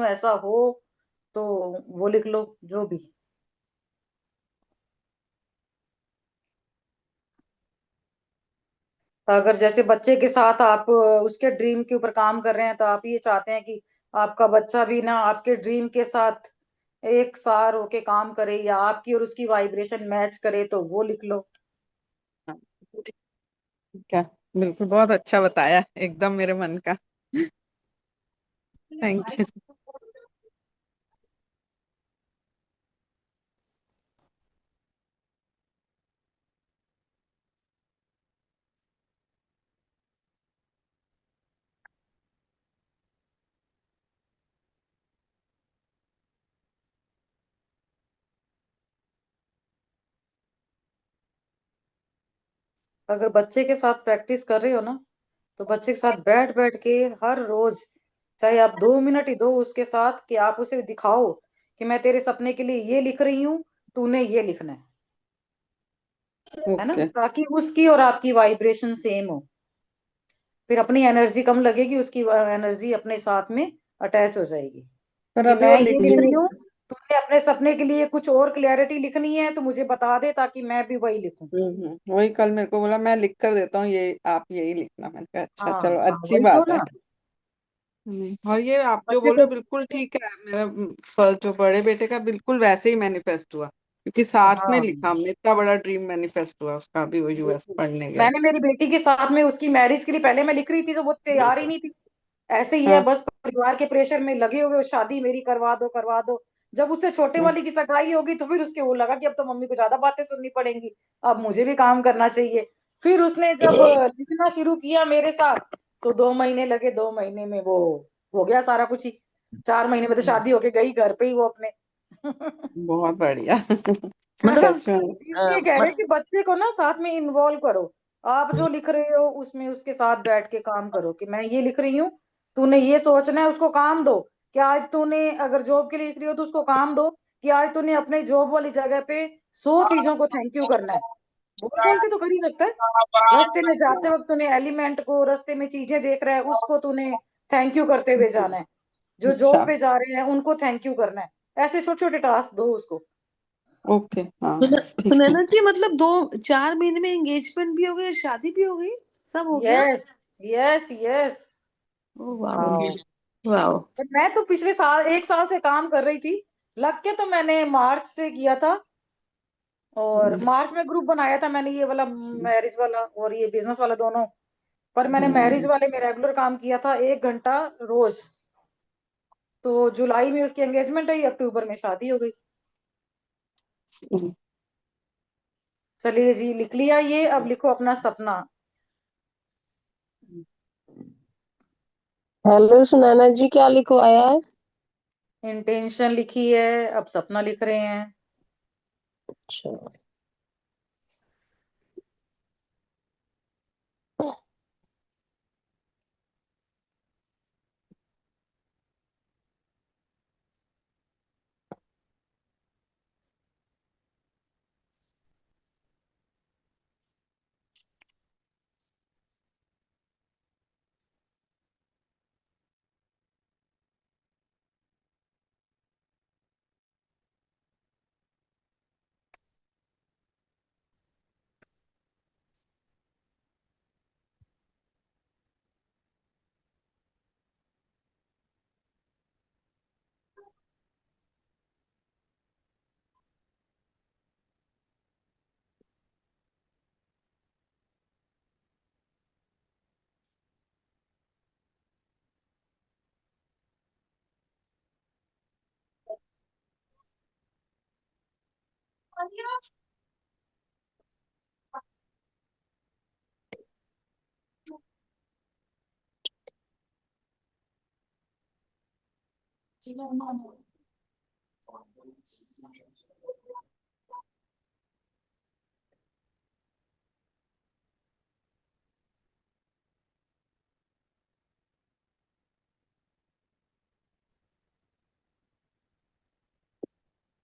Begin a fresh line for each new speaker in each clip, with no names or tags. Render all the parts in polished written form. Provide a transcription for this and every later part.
ऐसा हो तो वो लिख लो, जो भी। अगर जैसे बच्चे के साथ आप उसके ड्रीम के ऊपर काम कर रहे हैं, तो आप ये चाहते हैं कि आपका बच्चा भी ना आपके ड्रीम के साथ एक सार होके काम करे, या आपकी और उसकी वाइब्रेशन मैच करे, तो वो लिख लो।
हाँ, ठीक है। बिल्कुल, बहुत अच्छा बताया, एकदम मेरे मन का। Thank you.
अगर बच्चे के साथ प्रैक्टिस कर रहे हो ना, तो बच्चे के साथ बैठ बैठ के हर रोज, चाहे आप 2 मिनट ही दो उसके साथ, कि आप उसे दिखाओ कि मैं तेरे सपने के लिए ये लिख रही हूँ, तूने ये लिखना है ना,
ओके।
ताकि उसकी और आपकी वाइब्रेशन सेम हो। फिर अपनी एनर्जी कम लगेगी, उसकी एनर्जी अपने साथ में अटैच हो जाएगी,
पर
कि
अभी वो
मैं
लिख
ये
भी
लिख रही
नहीं।
हूँ, तुमने अपने सपने के लिए कुछ और क्लैरिटी लिखनी है तो मुझे बता दे, ताकि मैं भी वही लिखूं।
वही कल मेरे को बोला, मैं लिख कर देता हूँ, ये आप यही लिखना। मैंने कहा अच्छा,
हाँ
चलो
हाँ,
अच्छी
वही तो
बात है।
ना।
और ये आप जो
बच्चे
बोल रहे
को।
हो बिल्कुल ठीक है। मेरा फर्स्ट जो बड़े बेटे का बिल्कुल वैसे ही मैनिफेस्ट हुआ, क्योंकि साथ में
हाँ,
लिखा हमने, इतना बड़ा ड्रीम मैनिफेस्ट हुआ उसका, भी वो यूएस
बिल्कुल।
पढ़ने गए।
मैंने मेरी बेटी के साथ में उसकी मैरिज के लिए पहले मैं लिख रही थी, तो वो तैयार ही नहीं थी। ऐसे ही है,
हाँ।
बस परिवार के प्रेशर में लगे हुए, शादी मेरी करवा दो करवा दो। जब उससे छोटे
हाँ।
वाली की सगाई होगी, तो फिर उसके वो लगा कि अब तो मम्मी को ज्यादा बातें सुननी पड़ेंगी, अब मुझे भी काम करना चाहिए। फिर उसने जब लिखना शुरू किया मेरे साथ, तो 2 महीने लगे, 2 महीने में वो हो गया सारा कुछ ही। 4 महीने में तो शादी होके गई घर पे ही वो अपने।
बहुत बढ़िया।
मतलब
सच में।
इसलिए कह रहे हैं कि बच्चे को ना साथ में इन्वॉल्व करो। आप जो लिख रहे हो उसमें उसके साथ बैठ के काम करो, कि मैं ये लिख रही हूँ, तूने ये सोचना है, उसको काम दो। कि आज तूने अगर जॉब के लिए लिख रही हो तो उसको काम दो, कि आज तूने अपने जॉब वाली जगह पे 100 चीजों को थैंक यू करना है। बोल बोल के तो कर ही सकता है। रास्ते में जाते वक्त तूने एलिमेंट को, रास्ते में चीजें देख रहा है उसको तूने थैंक यू करते हुए जाना है। जो
अच्छा।
जॉब पे जा रहे हैं उनको थैंक यू करना है। ऐसे छोटे छोटे टास्क दो उसको।
ओके। हाँ। ठीक है।
सुनैना जी, मतलब 2-4 महीने में एंगेजमेंट भी हो गई और शादी भी हो गई, सब हो गया।
Yes, yes, yes.
Oh wow. Wow.
पर मैं तो पिछले साल, 1 साल से काम कर रही थी। लग के तो मैंने मार्च से किया था। और मार्च में ग्रुप बनाया था मैंने, ये वाला मैरिज वाला और ये बिजनेस वाला दोनों। पर मैंने मैरिज वाले में रेगुलर काम किया था 1 घंटा रोज। तो जुलाई में उसकी एंगेजमेंट हुई, अक्टूबर में शादी हो गई। चलिए जी, लिख लिया ये, अब लिखो अपना सपना।
हेलो सुनैना जी, क्या लिखवाया है?
इंटेंशन लिखी है, अब सपना लिख रहे हैं।
अच्छा।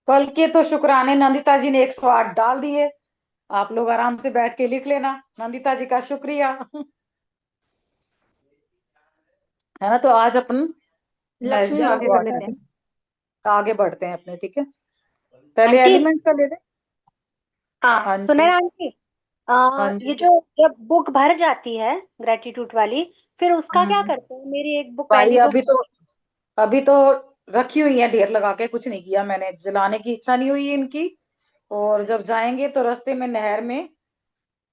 कल के तो शुक्राने नंदिता जी ने 108 डाल दिए। आप लोग आराम से बैठ के लिख लेना, नंदिता जी का शुक्रिया। है ना, तो आज अपन मैसेज
लक्ष्मी आगे
लिखवा
कर लेते
के
हैं।
आगे बढ़ते हैं अपने, ठीक है। पहले
आंटी।
एलिमेंट का ले लें।
हाँ
हाँ
सुने
जी।
ना आंटी।
हाँ
ये
जी।
जो जब बुक भर जाती है ग्रेटिट्यूड वाली, फिर उसका क्या
हम्म।
करते हैं? मेरी एक बुक,
भाई
पहली बुक।
अभी तो रखी हुई है ढेर लगा के, कुछ नहीं किया मैंने, जलाने की इच्छा नहीं हुई है इनकी। और जब जाएंगे तो रास्ते में नहर में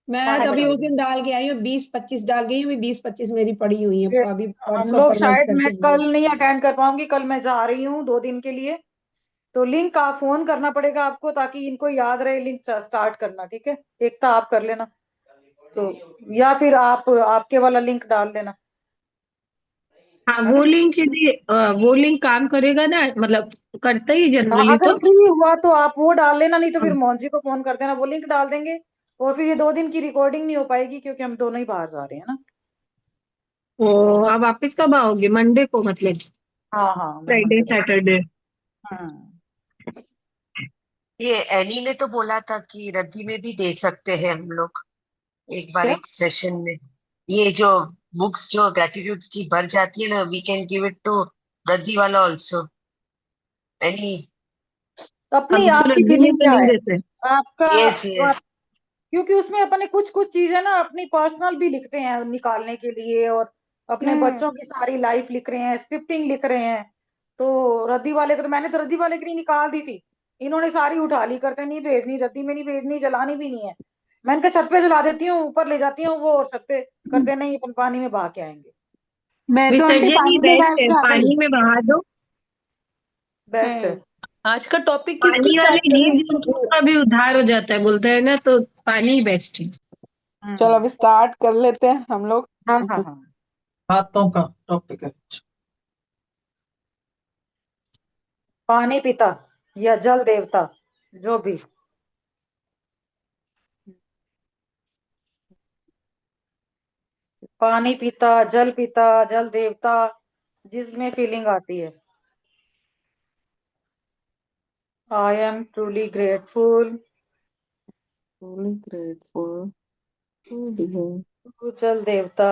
मैं तो
पानी
अभी
डाल
उस दिन
देंगे।
डाल के आई हूँ, 20-25 डाल गई हूँ, अभी 20-25 मेरी पड़ी हुई है,
फिर
अभी
हम
परसों
लोग
परमानेंट
शायद, मैं
करके आई हूँ।
कल नहीं अटेंड कर पाऊंगी, कल मैं जा रही हूँ 2 दिन के लिए। तो लिंक आप फोन करना पड़ेगा आपको, ताकि इनको याद रहे लिंक स्टार्ट करना, ठीक है। एकता आप कर लेना तो, या फिर आप आपके वाला लिंक डाल देना,
हाँ
है ना।
वो लिंक काम करेगा ना, मतलब करता ही
हाँ,
जनरली
अगर
तो।
फ्री हुआ तो आप वो डाल लेना, नहीं तो
हाँ।
फिर मोहन जी को फोन कर देना, वो लिंक डाल देंगे। और फिर ये 2 दिन की रिकॉर्डिंग नहीं हो पाएगी, क्योंकि हम दोनों ही बाहर जा रहे हैं ना।
ओ, आप वापस कब आओगे? मंडे को मतलब?
हाँ हाँ, मैं
फ्राइडे
मंडे को।
सैटरडे?
हाँ।
ये एनी ने तो बोला था कि रद्दी में भी दे सकते हैं हम लोग एक बार,
क्या?
एक सेशन में। ये जो बुक्स जो ग्रेटिट्यूड की भर जाती है ना, we can give it to रद्दी वाला ऑल्सो। एनी।
अपनी
अभी तो
आपकी
रद्दी में
फीलिंग
तो
क्या
नहीं
है
देते।
आपका?
यस
तो
यस।
क्योंकि उसमें अपने कुछ कुछ चीजें ना अपनी पर्सनल भी लिखते हैं निकालने के लिए, और अपने
हम्म।
बच्चों की सारी लाइफ लिख रहे हैं, स्क्रिप्टिंग लिख रहे हैं। तो रद्दी वाले को तो मैंने तो रद्दी वाले की नहीं निकाल दी थी, इन्होंने सारी उठा ली, करते नहीं भेजनी, रद्दी में नहीं भेजनी, जलानी भी नहीं है। मैंने कहा छत पे जला देती हूँ, ऊपर ले जाती हूँ वो, और छत पे करते नहीं, अपन पानी में बहा के आएंगे।
मैं तो आंटी
विसर्जन ही
पानी में
बेस्ट
डाल
है,
के आ गई।
पानी में बहा दो।
बेस्ट है।
हम्म। आज का टॉपिक किस पे
पानी
स्टार्ट
वाले
करें?
जीव जंतुओं का भी उद्धार हो जाता है, बोलते हैं ना, तो पानी ही बेस्ट है।
चलो
हम्म।
अभी स्टार्ट कर लेते हैं हम लोग।
हाँ हाँ हाँ।
बातों का टॉपिक है।
पानी पिता या जल देवता, जो भी। पानी पिता, जल देवता, जिसमें फीलिंग आती है। I am truly grateful
Truly grateful to be here.
To जल देवता,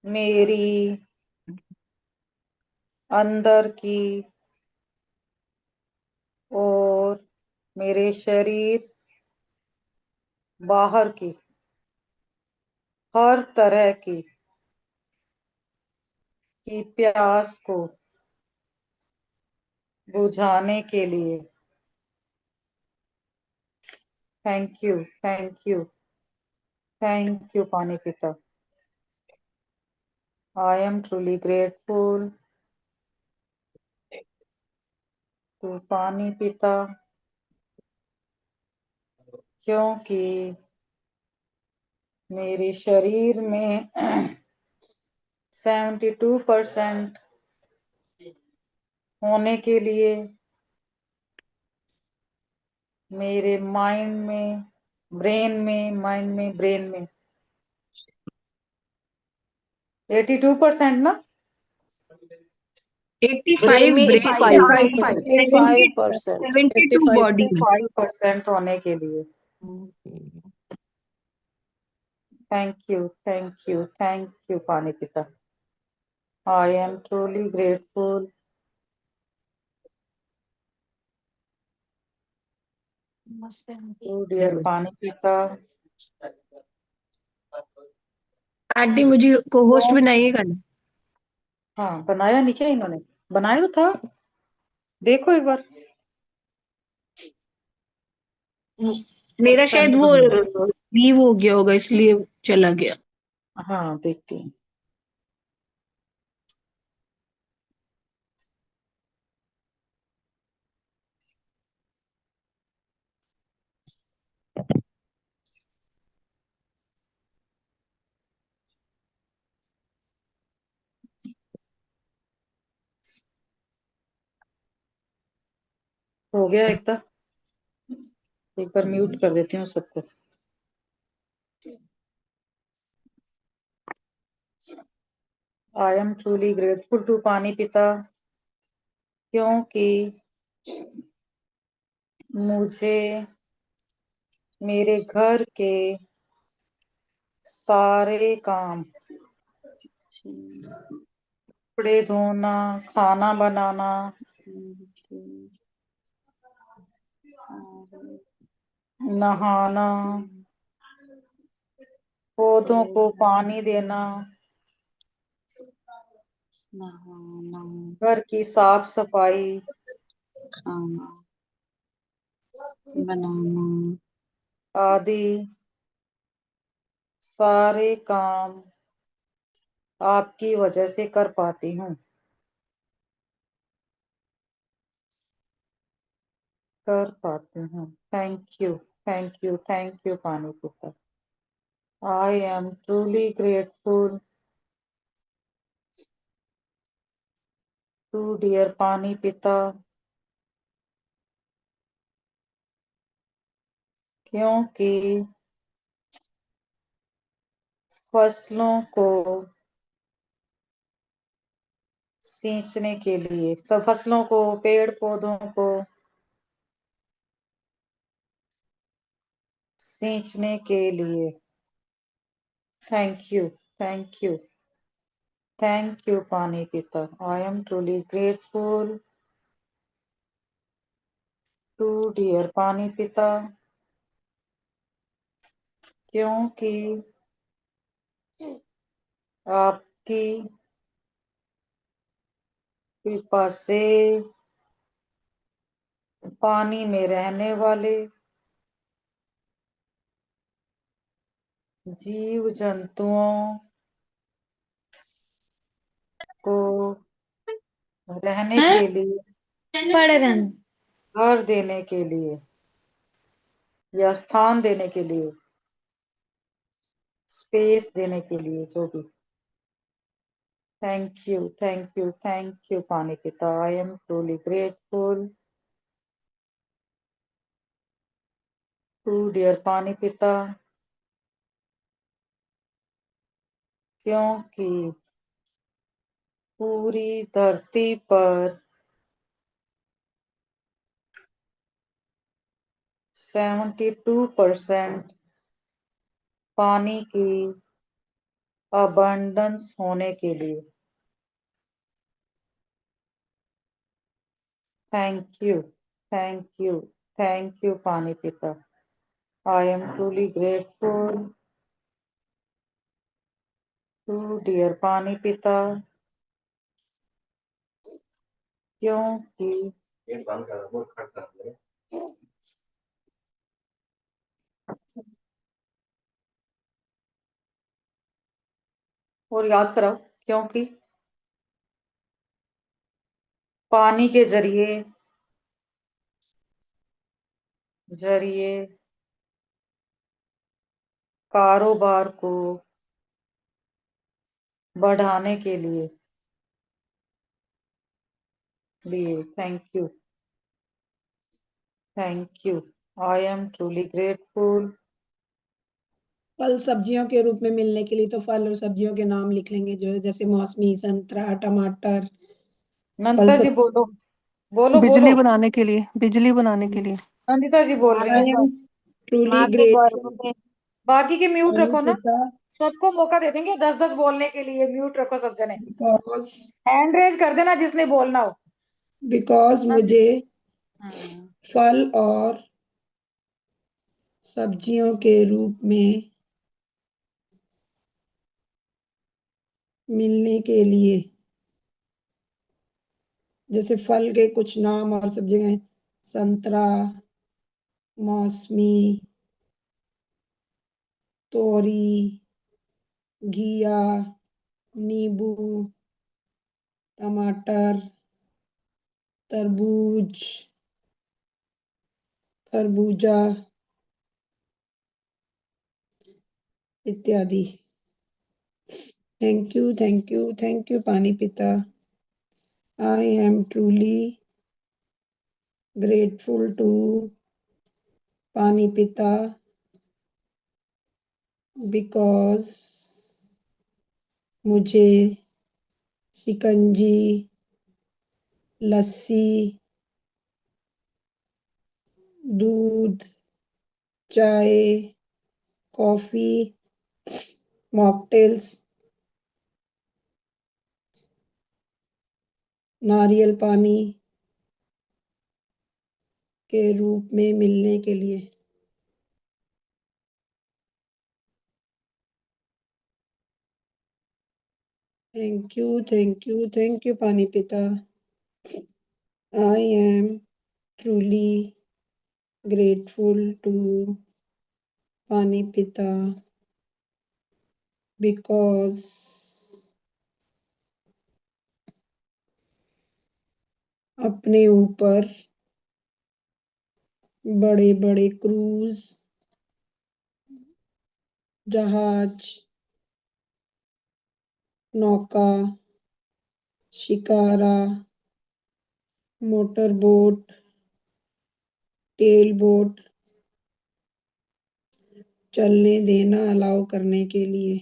मेरी अंदर की और मेरे शरीर बाहर की हर तरह की प्यास को बुझाने के लिए thank you, thank you, thank you पानी पिता। I am truly grateful to पानी पिता, क्योंकि मेरे शरीर में 72% होने के लिए मेरे ब्रेन में 82% ना।
85
ब्रेन में
ब्रेन में,
85।
75,
85%।
72 बॉडी में।
5% होने के लिए
Okay.
थैंक यू पानी पिता। I am truly grateful to dear पानी पिता।
आंटी मुझे को होस्ट बनाइएगा ना।
हाँ, बनाया नहीं क्या इन्होंने? बनाया तो था, देखो एक बार।
मेरा
अच्छा
शायद
नहीं
वो
बनाया।
लीव हो गया होगा, इसलिए चला गया।
हाँ, देखती हूँ। हो गया एकता, एक बार म्यूट कर देती हूँ सबको। I am truly grateful to पानी पिता, क्योंकि मुझे मेरे घर के सारे काम, कपड़े धोना, खाना बनाना, नहाना, पौधों को पानी देना, घर की साफ सफाई, आदि सारे काम आपकी वजह से कर पाती हूँ, कर पाती हूँ। Thank you, thank you, thank you पानी पिता। I am truly grateful to dear पानी पिता, क्योंकि फसलों को सींचने के लिए, सब फसलों को, पेड़ पौधों को सींचने के लिए। Thank you, thank you, thank you पानी पिता। I am truly grateful to dear पानी पिता, क्योंकि आपकी कृपा से पानी में रहने वाले जीव जंतुओं को रहने के लिए, घर देने के लिए या स्थान देने के लिए, स्पेस देने के लिए, जो भी। Thank you, thank you, thank you पानी पिता। I am truly grateful to dear पानी पिता, क्योंकि पूरी धरती पर 72% पानी की अबंडेंस होने के लिए। Thank you, thank you, thank you पानी पिता। I am truly grateful to dear पानी पिता, क्योंकि और याद कराओ, क्योंकि पानी के जरिए कारोबार को बढ़ाने के लिए। Thank you, thank you. I am truly grateful.
फल सब्जियों के रूप में मिलने के लिए तो फल और सब्जियों के नाम लिख लेंगे, जो जैसे मौसमी, संतरा, टमाटर। फल
नंदिता जी
सब
बोलो, बोलो बोलो।
बिजली बनाने के लिए, बिजली बनाने के लिए।
नंदिता जी बोल रही
आई
हैं।
एम ट्रूली
माँ के
ग्रेटफुल
गर्भ में
बाकी के म्यूट
पानी
रखो ना,
पिता,
सबको मौका दे देंगे 10-10 बोलने के लिए। म्यूट रखो सब जने,
बिकॉज
हैंड रेज कर देना जिसने बोलना हो।
मुझे
हम्म,
फल और सब्जियों के रूप में मिलने के लिए, जैसे फल के कुछ नाम और सब्जियां हैं, संतरा, मौसमी, तोरी, घिया, नींबू, टमाटर, तरबूज, खरबूजा इत्यादि। Thank you, thank you, thank you पानी पिता। I am truly grateful to पानी पिता, बिकॉज मुझे शिकंजी, लस्सी, दूध, चाय, कॉफी मॉकटेल्स, नारियल पानी के रूप में मिलने के लिए। Thank you, thank you, thank you पानी पिता। I am truly grateful to पानी पिता बिकॉज अपने ऊपर बड़े बड़े क्रूज जहाज, नौका, शिकारा, मोटर बोट, टेल बोट चलने देना अलाउ करने के लिए।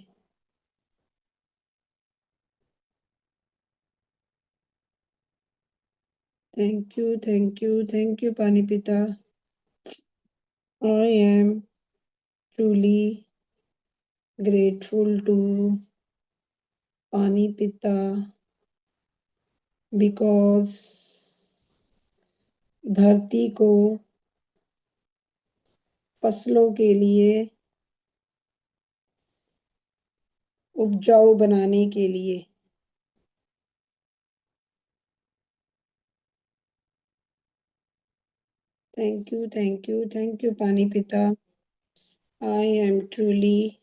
Thank you, thank you, thank you पानी पिता। I am truly grateful to पानी पिता बिकॉज धरती को फसलों के लिए उपजाऊ बनाने के लिए। Thank you, thank you, thank you पानी पिता। I am truly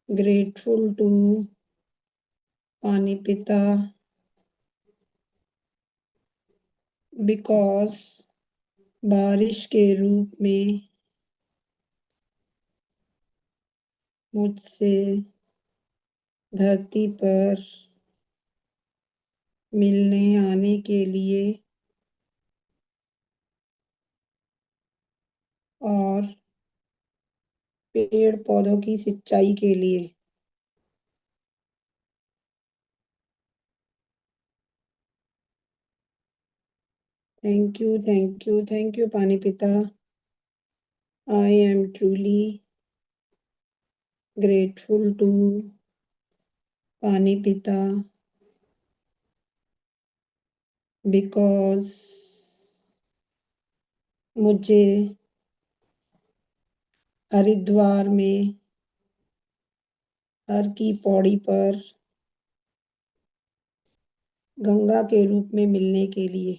grateful to पानी पिता बिकॉज बारिश के रूप में मुझसे धरती पर मिलने आने के लिए और पेड़ पौधों की सिंचाई के लिए। Thank you, thank you, thank you पानी पिता। I am truly grateful to पानी पिता बिकॉज मुझे हरिद्वार में हर की पौड़ी पर गंगा के रूप में मिलने के लिए।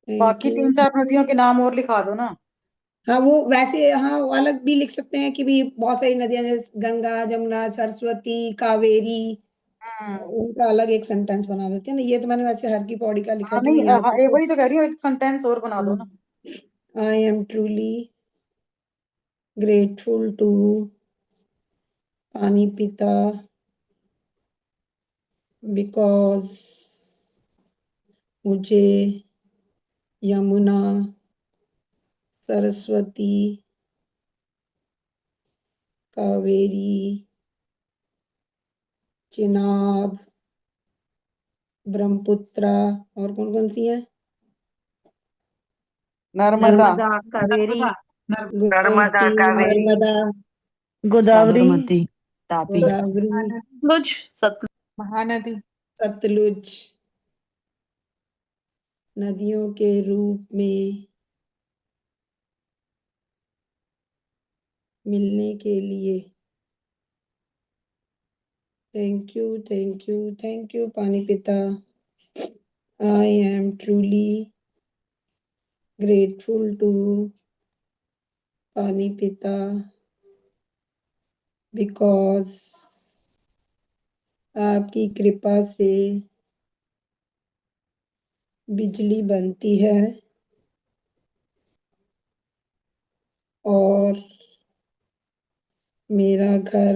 थैंक
बाकी
यू।
3-4 नदियों के नाम और लिखा दो ना।
हाँ वो वैसे हाँ वो अलग भी लिख सकते हैं कि भी बहुत सारी नदियां जैसे गंगा, जमुना, सरस्वती, कावेरी,
हम्म।
उनका अलग एक सेंटेंस बना देते हैं ना। ये तो मैंने वैसे हर की पौड़ी का लिखा
हाँ
क्योंकि
नहीं,
यहाँ
हाँ
पे
वही तो कह रही हूँ, एक सेंटेंस और बना दो ना।
I am truly grateful to पानी पिता बिकॉज मुझे यमुना, सरस्वती, कावेरी, चिनाब, ब्रह्मपुत्रा और कौन कौन सी है,
नर्मदा,
कावेरी,
नर्मदा,
गोमती,
कावेरी,
नर्मदा,
गोदावरी,
साबरमती, तापी,
गोदावरी,
सतलुज,
महानदी,
सतलुज नदियों के रूप में मिलने के लिए। Thank you, thank you, thank you पानी पिता। I am truly grateful to पानी पिता बिकॉज आपकी कृपा से बिजली बनती है और मेरा घर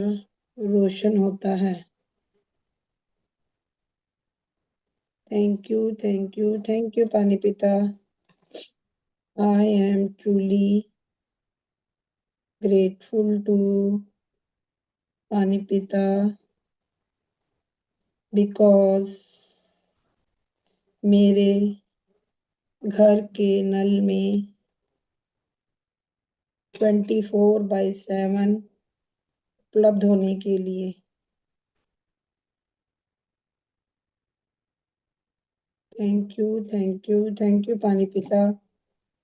रोशन होता है। Thank you, thank you, thank you पानी पिता। I am truly grateful to पानी पिता बिकॉज मेरे घर के नल में 24/7 उपलब्ध होने के लिए। Thank you, thank you, thank you पानी पिता।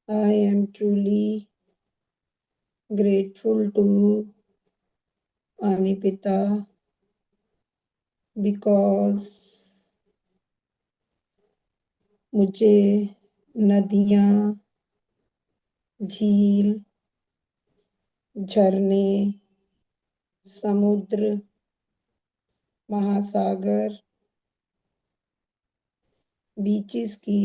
I am truly grateful to पानी पिता बिकॉज मुझे नदियाँ, झील, झरने, समुद्र, महासागर, बीचेस की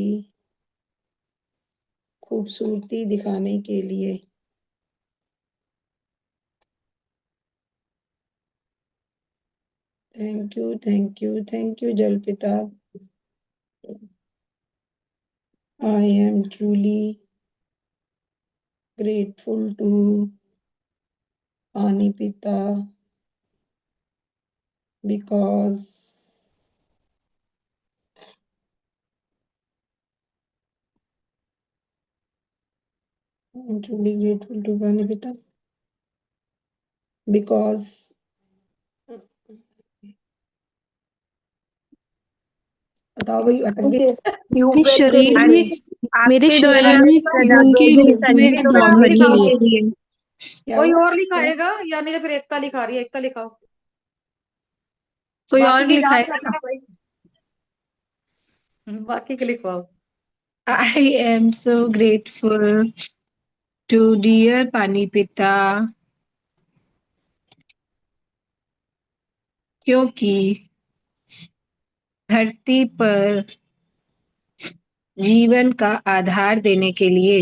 खूबसूरती दिखाने के लिए। Thank you, thank you, thank you जल पिता। I am truly grateful to पानी पिता because I am truly grateful to पानी पिता बिकॉज बताओ भाई, अटक गई।
मेरे शरीर
अरे,
में मेरे
आपके द्वारा
शरीर में खून के
प्रदान
रूप में
संगीत
एक आप
भरने के
लिखाओ,
लिए।
के लिए
क्या
कोई
हुआ?
और लिखाएगा या नहीं तो फिर एकता लिखा रही है, एकता लिखाओ।
कोई
बाकी
और
के याद
लिखाएगा।
रखना भाई, बाकी के लिखवाओ।
I am so grateful to dear पानी पिता क्योंकि धरती पर जीवन का आधार देने के लिए।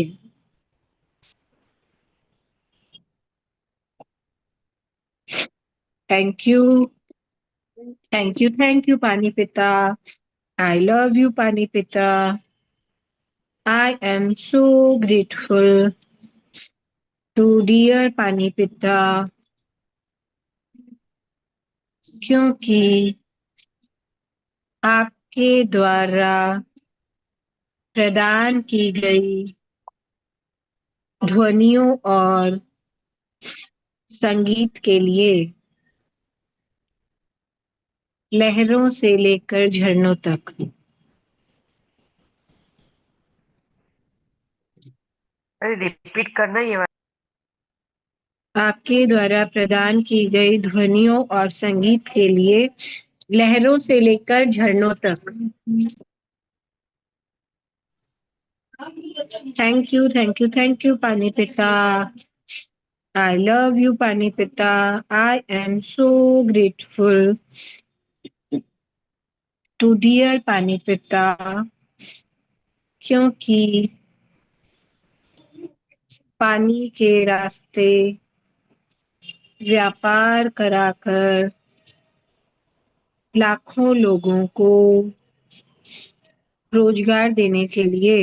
Thank you, thank you, thank you पानी पिता। आई लव यू पानी पिता। I am so grateful to dear पानी पिता क्योंकि आपके द्वारा प्रदान की गई ध्वनियों और संगीत के लिए, लहरों से लेकर झरनों तक।
अरे रिपीट करना ये वाला।
आपके द्वारा प्रदान की गई ध्वनियों और संगीत के लिए, लहरों से लेकर झरनों तक। Thank you, thank you, thank you पानी पिता। आई लव यू पानी पिता। I am so grateful to dear पानी पिता क्योंकि पानी के रास्ते व्यापार कराकर लाखों लोगों को रोजगार देने के लिए।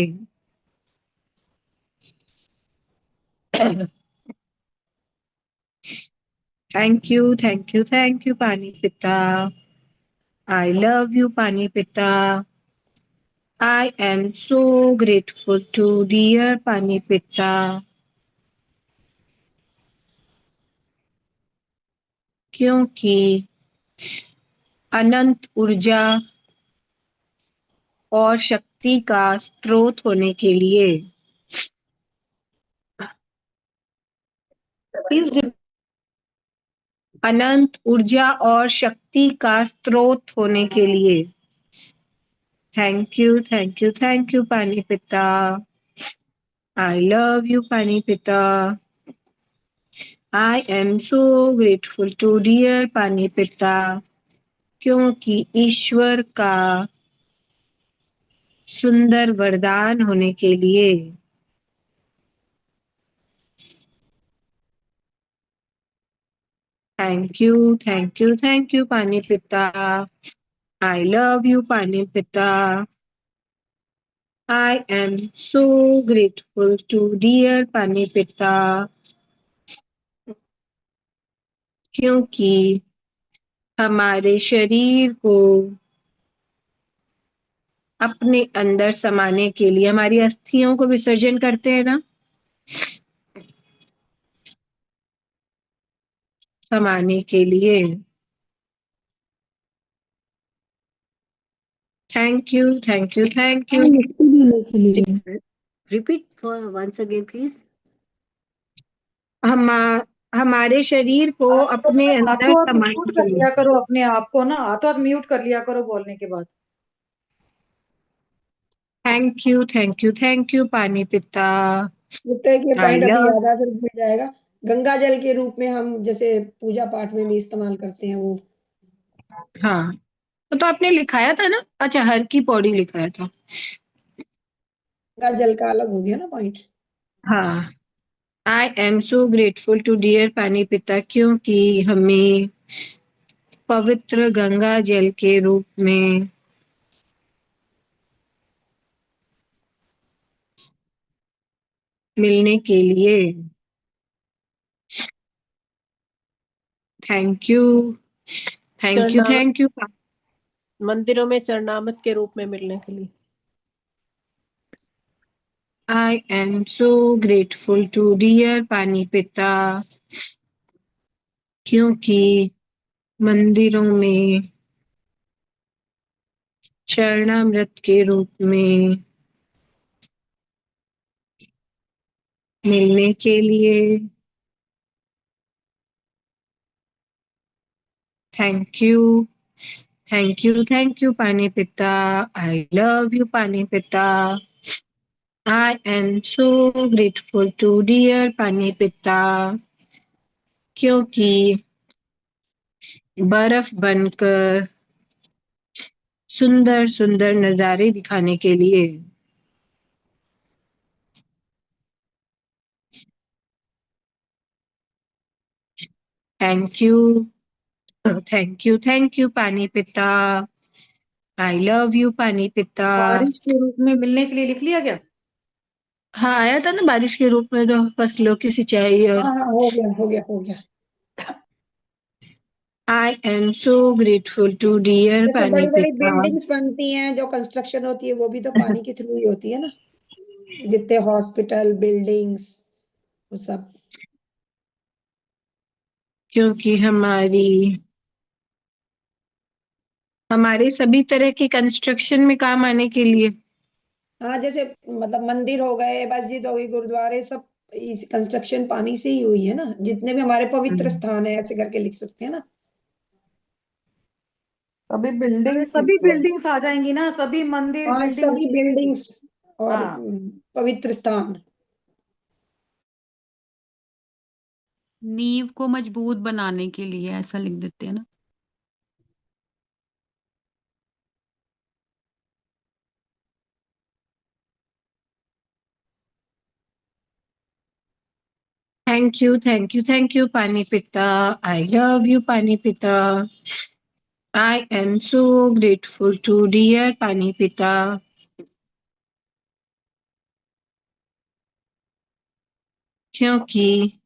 Thank you, thank you, thank you पानी पिता। आई लव यू पानी पिता। I am so grateful to dear पानी पिता क्योंकि अनंत ऊर्जा और शक्ति का स्रोत होने के लिए।
प्लीज
अनंत ऊर्जा और शक्ति का स्रोत होने के लिए। Thank you, thank you, thank you पानी पिता। आई लव यू पानी पिता। I am so grateful to dear पानी पिता क्योंकि ईश्वर का सुंदर वरदान होने के लिए। Thank you, thank you, thank you पानी पिता। आई लव यू पानी पिता। I am so grateful to dear पानी पिता क्योंकि हमारे शरीर को अपने अंदर समाने के लिए, हमारी अस्थियों को विसर्जन करते हैं ना, समाने के लिए। Thank you, thank you, thank you.
मिट्टी भी लिख ली।
Repeat for once again, please.
हमारे शरीर को
आप लोग
अपने
ना
अंदर
हाथों हाथ
समाने
म्यूट
के
कर
लिए।
लिया करो, अपने आप को ना हाथों हाथ म्यूट कर लिया करो बोलने के बाद।
Thank you, thank you, thank you पानी पिता।
मुझे एक ये
आई
पॉइंट अभी
लव।
याद आ फिर भूल जाएगा। गंगा जल के रूप में हम जैसे पूजा पाठ में भी इस्तेमाल करते हैं वो।
हाँ, तो आपने लिखाया था ना, अच्छा हर की पौड़ी लिखाया था।
गंगा जल का अलग हो गया ना पॉइंट।
हाँ, I am so grateful to dear पानी पिता, क्योंकि हमें पवित्र गंगा जल के रूप में मिलने के लिए। थैंक यू, थैंक यू,
चरणामत,
थैंक यू।
मंदिरों में चरणामत के रूप में मिलने के लिए।
I am so grateful to dear पानी पिता, क्योंकि मंदिरों में चरणामृत के रूप में मिलने के लिए। Thank you, thank you, thank you पानी पिता। आई लव यू पानी पिता। I am so grateful to dear पानी पिता, क्योंकि बर्फ बनकर सुंदर सुंदर नजारे दिखाने के लिए। Thank you, thank you, thank you पानी पिता। आई लव यू पानी पिता।
बारिश के रूप में मिलने के लिए लिख लिया क्या?
हाँ, आया था ना बारिश के रूप में, तो फसलों की सिंचाई और।
हाँ हाँ, हो गया हो गया हो गया।
I am so grateful to dear
जैसे
पानी
बड़ी बड़ी
पिता।
बिल्डिंग्स बनती हैं, जो कंस्ट्रक्शन होती है वो भी तो पानी के थ्रू ही होती है ना। जितने हॉस्पिटल बिल्डिंग्स वो सब।
क्योंकि हमारे सभी तरह के कंस्ट्रक्शन में काम आने के लिए।
हाँ, जैसे मतलब मंदिर हो गए, मस्जिद हो गई, गुरुद्वारे, सब इस कंस्ट्रक्शन पानी से ही हुई है ना। जितने भी हमारे पवित्र
हम्म,
स्थान है ऐसे करके लिख सकते हैं ना।
अभी
अरे
बिल्डिंग्स
सभी
लिखो।
बिल्डिंग्स आ जाएंगी ना, सभी मंदिर
और
बिल्डिंग्स
सभी
लिख लो।
बिल्डिंग्स और
हाँ,
पवित्र स्थान।
नींव को मजबूत बनाने के लिए ऐसा लिख देते हैं ना।
Thank you, thank you, thank you पानी पिता। आई लव यू पानी पिता। I am so grateful to dear पानी पिता, क्योंकि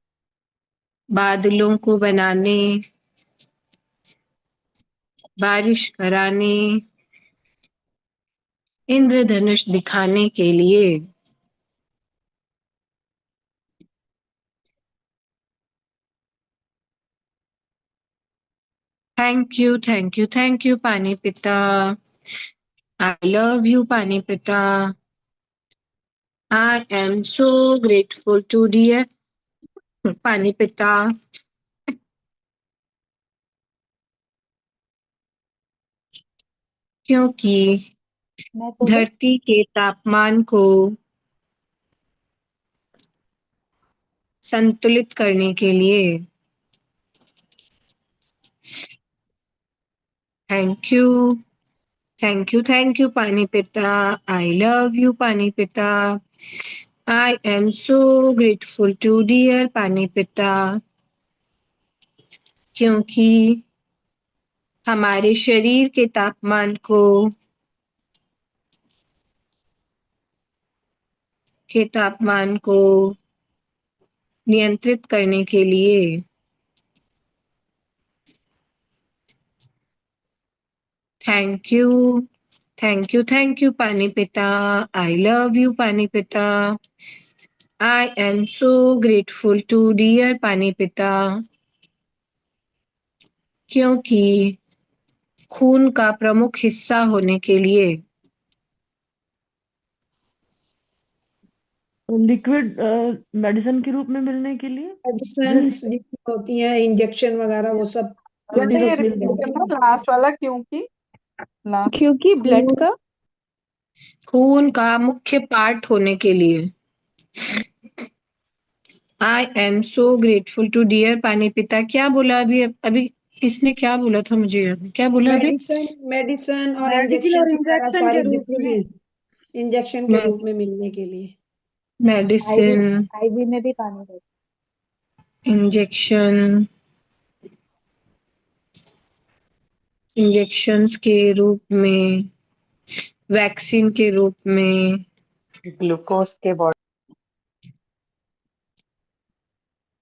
बादलों को बनाने, बारिश कराने, इंद्रधनुष दिखाने के लिए। Thank you, thank you, thank you पानी पिता। आई लव यू पानी पिता। I am so grateful to dear पानी पिता, क्योंकि
मैं तो दो।
धरती के तापमान को संतुलित करने के लिए। Thank you, thank you, thank you पानी पिता। आई लव यू पानी पिता। I am so grateful to dear पानी पिता, क्योंकि हमारे शरीर के तापमान को नियंत्रित करने के लिए। थैंक यू, thank you, पानी पिता. I love you, पानी पिता. I am so grateful to dear पानी पिता. क्योंकि खून का प्रमुख हिस्सा होने के लिए.
लिक्विड मेडिसिन के रूप में मिलने के लिए,
मेडिसिन
जैसे
जितनी होती हैं, इंजेक्शन वगैरह, वो सब
बेटा
पानी
ये
में मिल
रिपीट
जाती
करना
है।
लास्ट वाला, क्योंकि लास्ट.
क्योंकि ब्लड का
खून का मुख्य पार्ट होने के लिए. I am so grateful to dear पानी पिता. क्या बोला अभी? अभी किसने क्या बोला था, मुझे याद नहीं. क्या बोला अभी?
मेडिसिन और
मेडिसिन
इंजेक्शन
और
वगैरह
इंजेक्शन के
सारी
रूप
जितनी
में,
भी इंजेक्शन के रूप में मिलने के लिए।
मेडिसिन,
आईवी में भी पानी दे।
इंजेक्शन, इंजेक्शंस के रूप में, वैक्सीन के रूप में,
ग्लूकोज के बॉटल,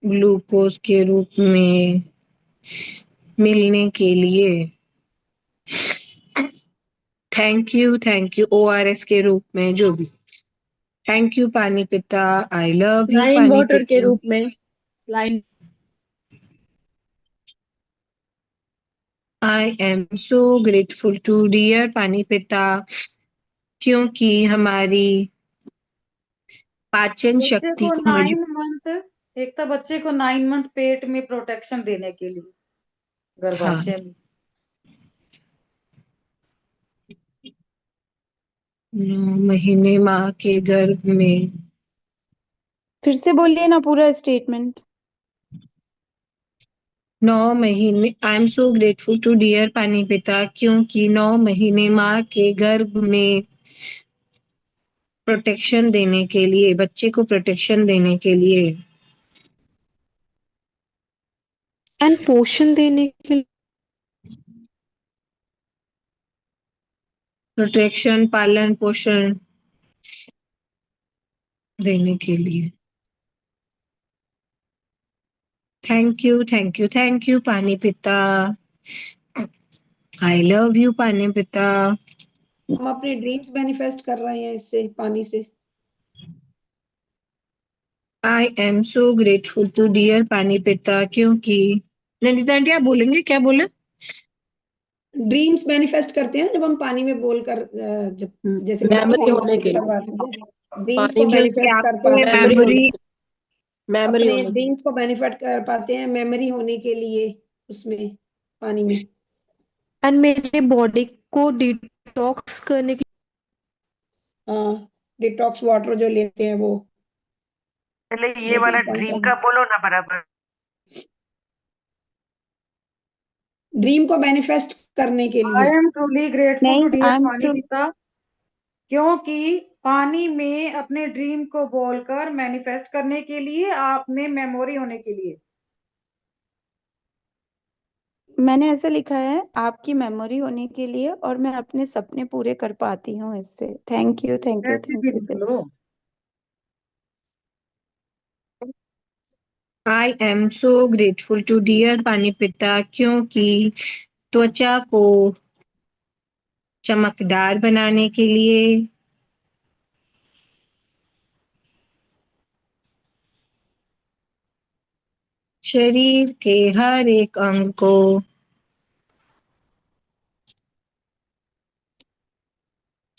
ग्लूकोज के रूप में मिलने के लिए. थैंक यू ORS के रूप में, जो भी. थैंक यू पानी पिता. आई लव यू
सलाइन
पानी
वाटर के
पिता.
रूप में, saline
I am so grateful to dear पानी पिता. क्योंकि हमारी पाचन
बच्चे
शक्ति
को
को मजबूत.
9 मंथ, एक था बच्चे को 9 मंथ पेट में प्रोटेक्शन देने के लिए,
हाँ,
गर्भाशय में।
9 महीने माँ के गर्भ में.
फिर से बोलिए ना पूरा स्टेटमेंट.
9 महीने. I am so grateful to dear पानी पिता. क्योंकि 9 महीने माँ के गर्भ में प्रोटेक्शन देने के लिए, बच्चे को प्रोटेक्शन देने के लिए.
एंड पोषण देने के लिए.
प्रोटेक्शन, पालन पोषण देने के लिए. थैंक यू पानी पिता. आई लव यू पानी पिता.
हम अपने ड्रीम्स मैनिफेस्ट कर रहे हैं इससे, पानी से।
I am so grateful to dear पानी पिता. क्योंकि नंदिता आंटी आप बोलेंगे, क्या बोले?
ड्रीम्स मैनिफेस्ट करते हैं जब हम पानी में बोलकर, जब जैसे
मेमोरी होने के लिए,
करवाती है, ड्रीम्स
पानी
को
में
मैनिफेस्ट कर
आपको
पाते हैं।
मेमोरी होने
मेमोरी,
मेमोरी
अपने
होने के लिए।
ड्रीम्स को मैनिफेस्ट कर पाते हैं, मेमोरी होने के लिए उसमें, पानी में।
एंड मेरे बॉडी को डिटॉक्स करने के
हाँ, डिटॉक्स वाटर जो लेते हैं वो।
पहले ये वाला ड्रीम का बोलो ना बराबर।
ड्रीम को मैनिफेस्ट करने के
आई
लिए।
एम ट्रूली ग्रेटफुल
नहीं,
टू डियर
आई एम
पानी पिता. क्योंकि पानी में अपने ड्रीम को बोलकर मैनिफेस्ट करने के लिए, आप में मेमोरी होने के लिए.
मैंने ऐसा लिखा है, आपकी मेमोरी होने के लिए, और मैं अपने सपने पूरे कर पाती हूँ इससे. थैंक यू थैंक यू
ऐसे
थैंक
भी
यू.
लिख लो.
I am so grateful to dear पानी पिता. क्योंकि त्वचा को चमकदार बनाने के लिए, शरीर के हर एक अंग को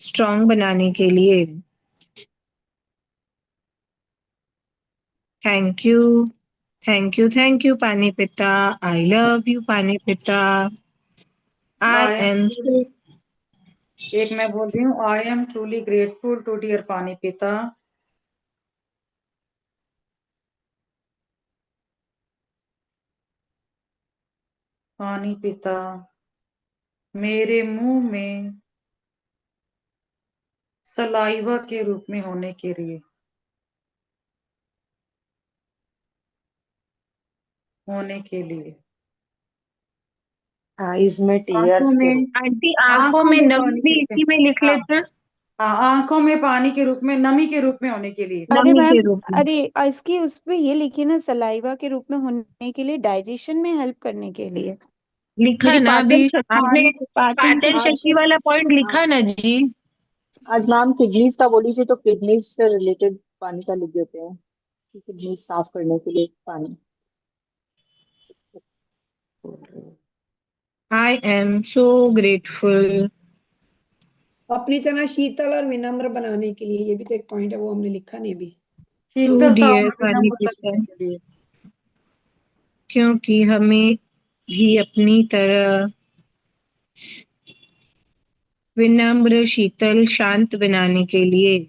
स्ट्रॉन्ग बनाने के लिए. थैंक यू पानी पिता. आई लव यू पानी पिता. आई
आई
एम
एम, एक मैं बोल रही हूँ, I am truly grateful to dear पानी पिता. पानी पिता मेरे मुंह में सलाइवा के रूप में होने के लिए, होने के लिए.
आईज में
आंखों
टीयर्स के
में,
रूप।
आंटी आंखों
आंखों
में
में
नमी
पानी
भी
के रूप में.
इसी में लिख
हाँ
लेते हैं.
हाँ, आंखों में पानी के रूप में, नमी के रूप में होने के लिए.
अरे
नमी
मैम,
के रूप में.
अरे इसकी उस पे ये लिखी ना, सलाइवा के रूप में होने के लिए, डाइजेशन में हेल्प करने के लिए.
लिखा
मेरी
ना अभी
पाचन शक्ति
आपने,
पाचन
पाचन
शक्ति
शक्ति वाला पॉइंट
हाँ,
लिखा ना जी।
आज मैम किडनीज का बोली थी तो किडनीज से रिलेटेड पानी का लिख देते हैं, किडनी साफ करने के लिए पानी।
आई एम सो ग्रेटफुल
अपनी तरह शीतल और विनम्र बनाने के लिए, ये भी तो एक पॉइंट है, वो हमने लिखा नहीं अभी।
टू
शीतलता
डियर
और
पानी
विनम्रता
पिता,
लिखने के लिए।
क्योंकि हमें भी अपनी तरह विनम्र, शीतल, शांत बनाने के लिए।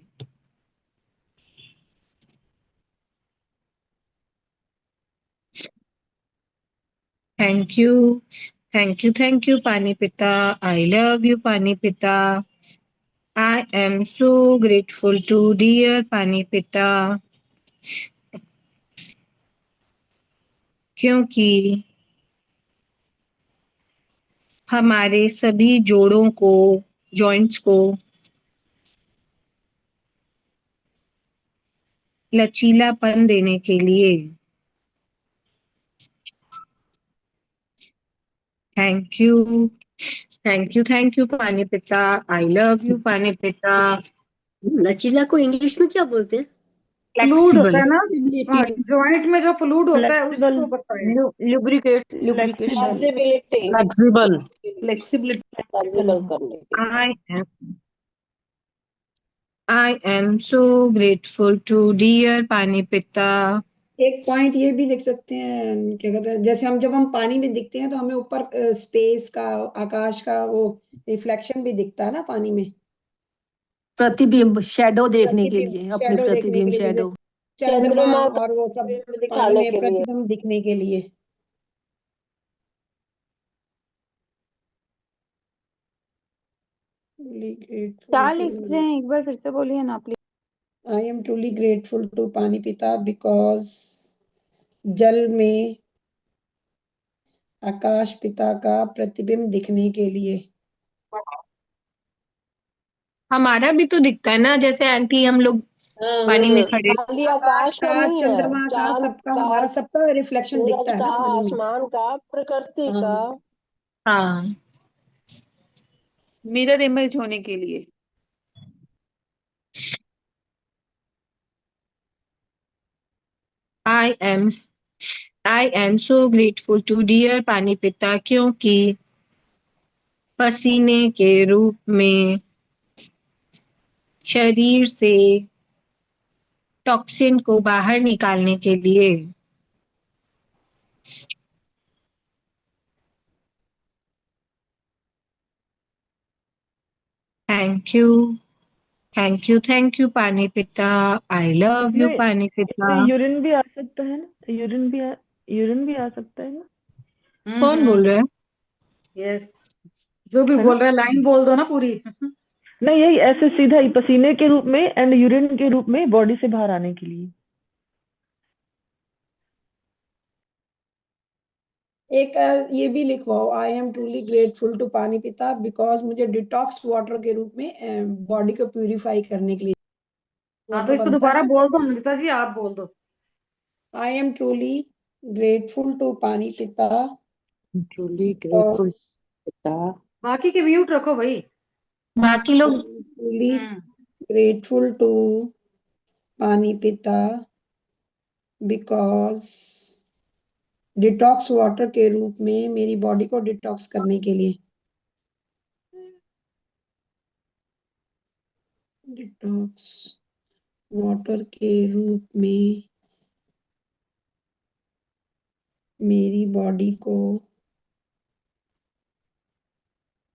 Thank you, thank you, thank you पानी पिता। आई लव यू पानी पिता। I am so grateful to dear पानी पिता, क्योंकि हमारे सभी जोड़ों को, जॉइंट्स को लचीलापन देने के लिए। Thank you, thank you, thank you पानी पिता। आई लव यू पानी पिता।
लचीला को इंग्लिश में क्या बोलते हैं?
फ्लूइड होता
फ्लेक्सिबल,
है ना, जॉइंट में जो फ्लूइड होता है
फ्लेक्सिबल,
उसको बताएं।
Lubrication.
Flexibility
flexible.
Flexibility
flexible करने के लिए।
I am so grateful to dear पानी पिता।
एक पॉइंट ये भी लिख सकते हैं, क्या कहते हैं, जैसे जब हम पानी में दिखते हैं तो हमें ऊपर स्पेस का, आकाश का वो रिफ्लेक्शन भी दिखता है ना पानी में,
प्रतिबिंब, शेडो देखने के
प्रतिबिंब,
लिए, अपने
शेडो देखने के
प्रतिबिंब
लिए, जैसे
शेडो।
चंद्रमा
चंद्रमा का
और वो सब
पेड़
पानी
दिखाने
में
के लिए।
प्रतिबिंब दिखने के लिए।
क्या लिख रहे हैं, एक बार फिर से बोलिए ना please.
I am truly grateful to पानी पिता बिकॉज जल में आकाश पिता का प्रतिबिंब दिखने के लिए।
हमारा भी तो दिखता है ना, जैसे आंटी हम लोग पानी में खड़े।
खाली
आकाश
आकाश का
का,
नहीं है,
चंद्रमा का,
चांद
सबका,
का,
हमारा सबका रिफ्लेक्शन दिखता
सूरज
है
का,
ना पानी में।
आसमान का, प्रकृति
हाँ,
का।
हाँ,
मिरर इमेज होने के लिए।
I am I am so grateful to dear पानी पिता, क्योंकि पसीने के रूप में शरीर से टॉक्सिन को बाहर निकालने के लिए। Thank you, thank you, thank you पानी पिता। आई लव यू
इसमें
पानी पिता।
इसमें यूरिन भी आ सकता है ना, यूरिन भी आ सकता है ना।
कौन बोल रहा है?
यस, जो भी
है
बोल
ना?
रहा है लाइन बोल दो ना पूरी।
नहीं, यही ऐसे सीधा ही पसीने के रूप में एंड यूरिन के रूप में बॉडी से बाहर आने के लिए।
एक ये भी लिखवाओ, I am truly grateful to पानी पिता बिकॉज मुझे डिटॉक्स वाटर के रूप में बॉडी को प्यूरिफाई करने के लिए
हाँ तो
वाटर
इसको
बनता है
दोबारा
ना।
बोल दो अमृता जी, आप बोल दो।
I am truly grateful to पानी पिता
ट्रूली
और
ग्रेटफुल पिता।
बाकी के म्यूट रखो भाई।
बाकी लोग
ट्रूली ग्रेटफुल टू पानी पिता बिकॉज डिटॉक्स वाटर के रूप में मेरी बॉडी को डिटॉक्स करने के लिए। डिटॉक्स वाटर के रूप में मेरी बॉडी को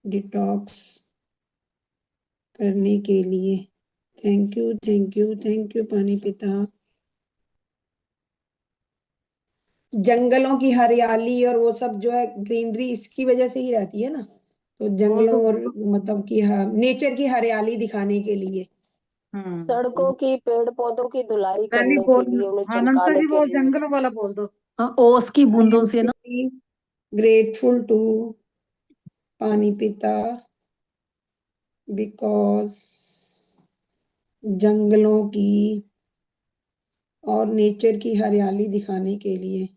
डिटॉक्स करने के लिए। Thank you, thank you, thank you पानी पिता। जंगलों की हरियाली और वो सब जो है ग्रीनरी इसकी वजह से ही रहती है ना, तो
बोल
जंगलों
दो
और
बोल दो।
मतलब कि नेचर की हरियाली दिखाने के लिए।
सड़कों की, पेड़ पौधों की धुलाई
पहले
करने के
बोल,
लिए, उन्हें
अनंता
चमकाने
जी
के
बोल,
लिए।
जंगलों वाला बोल दो।
हाँ, ओस की
आई
बूंदों
एम
से ना।
ग्रेटफुल टू पानी पिता बिकॉज जंगलों की और नेचर की हरियाली दिखाने के लिए।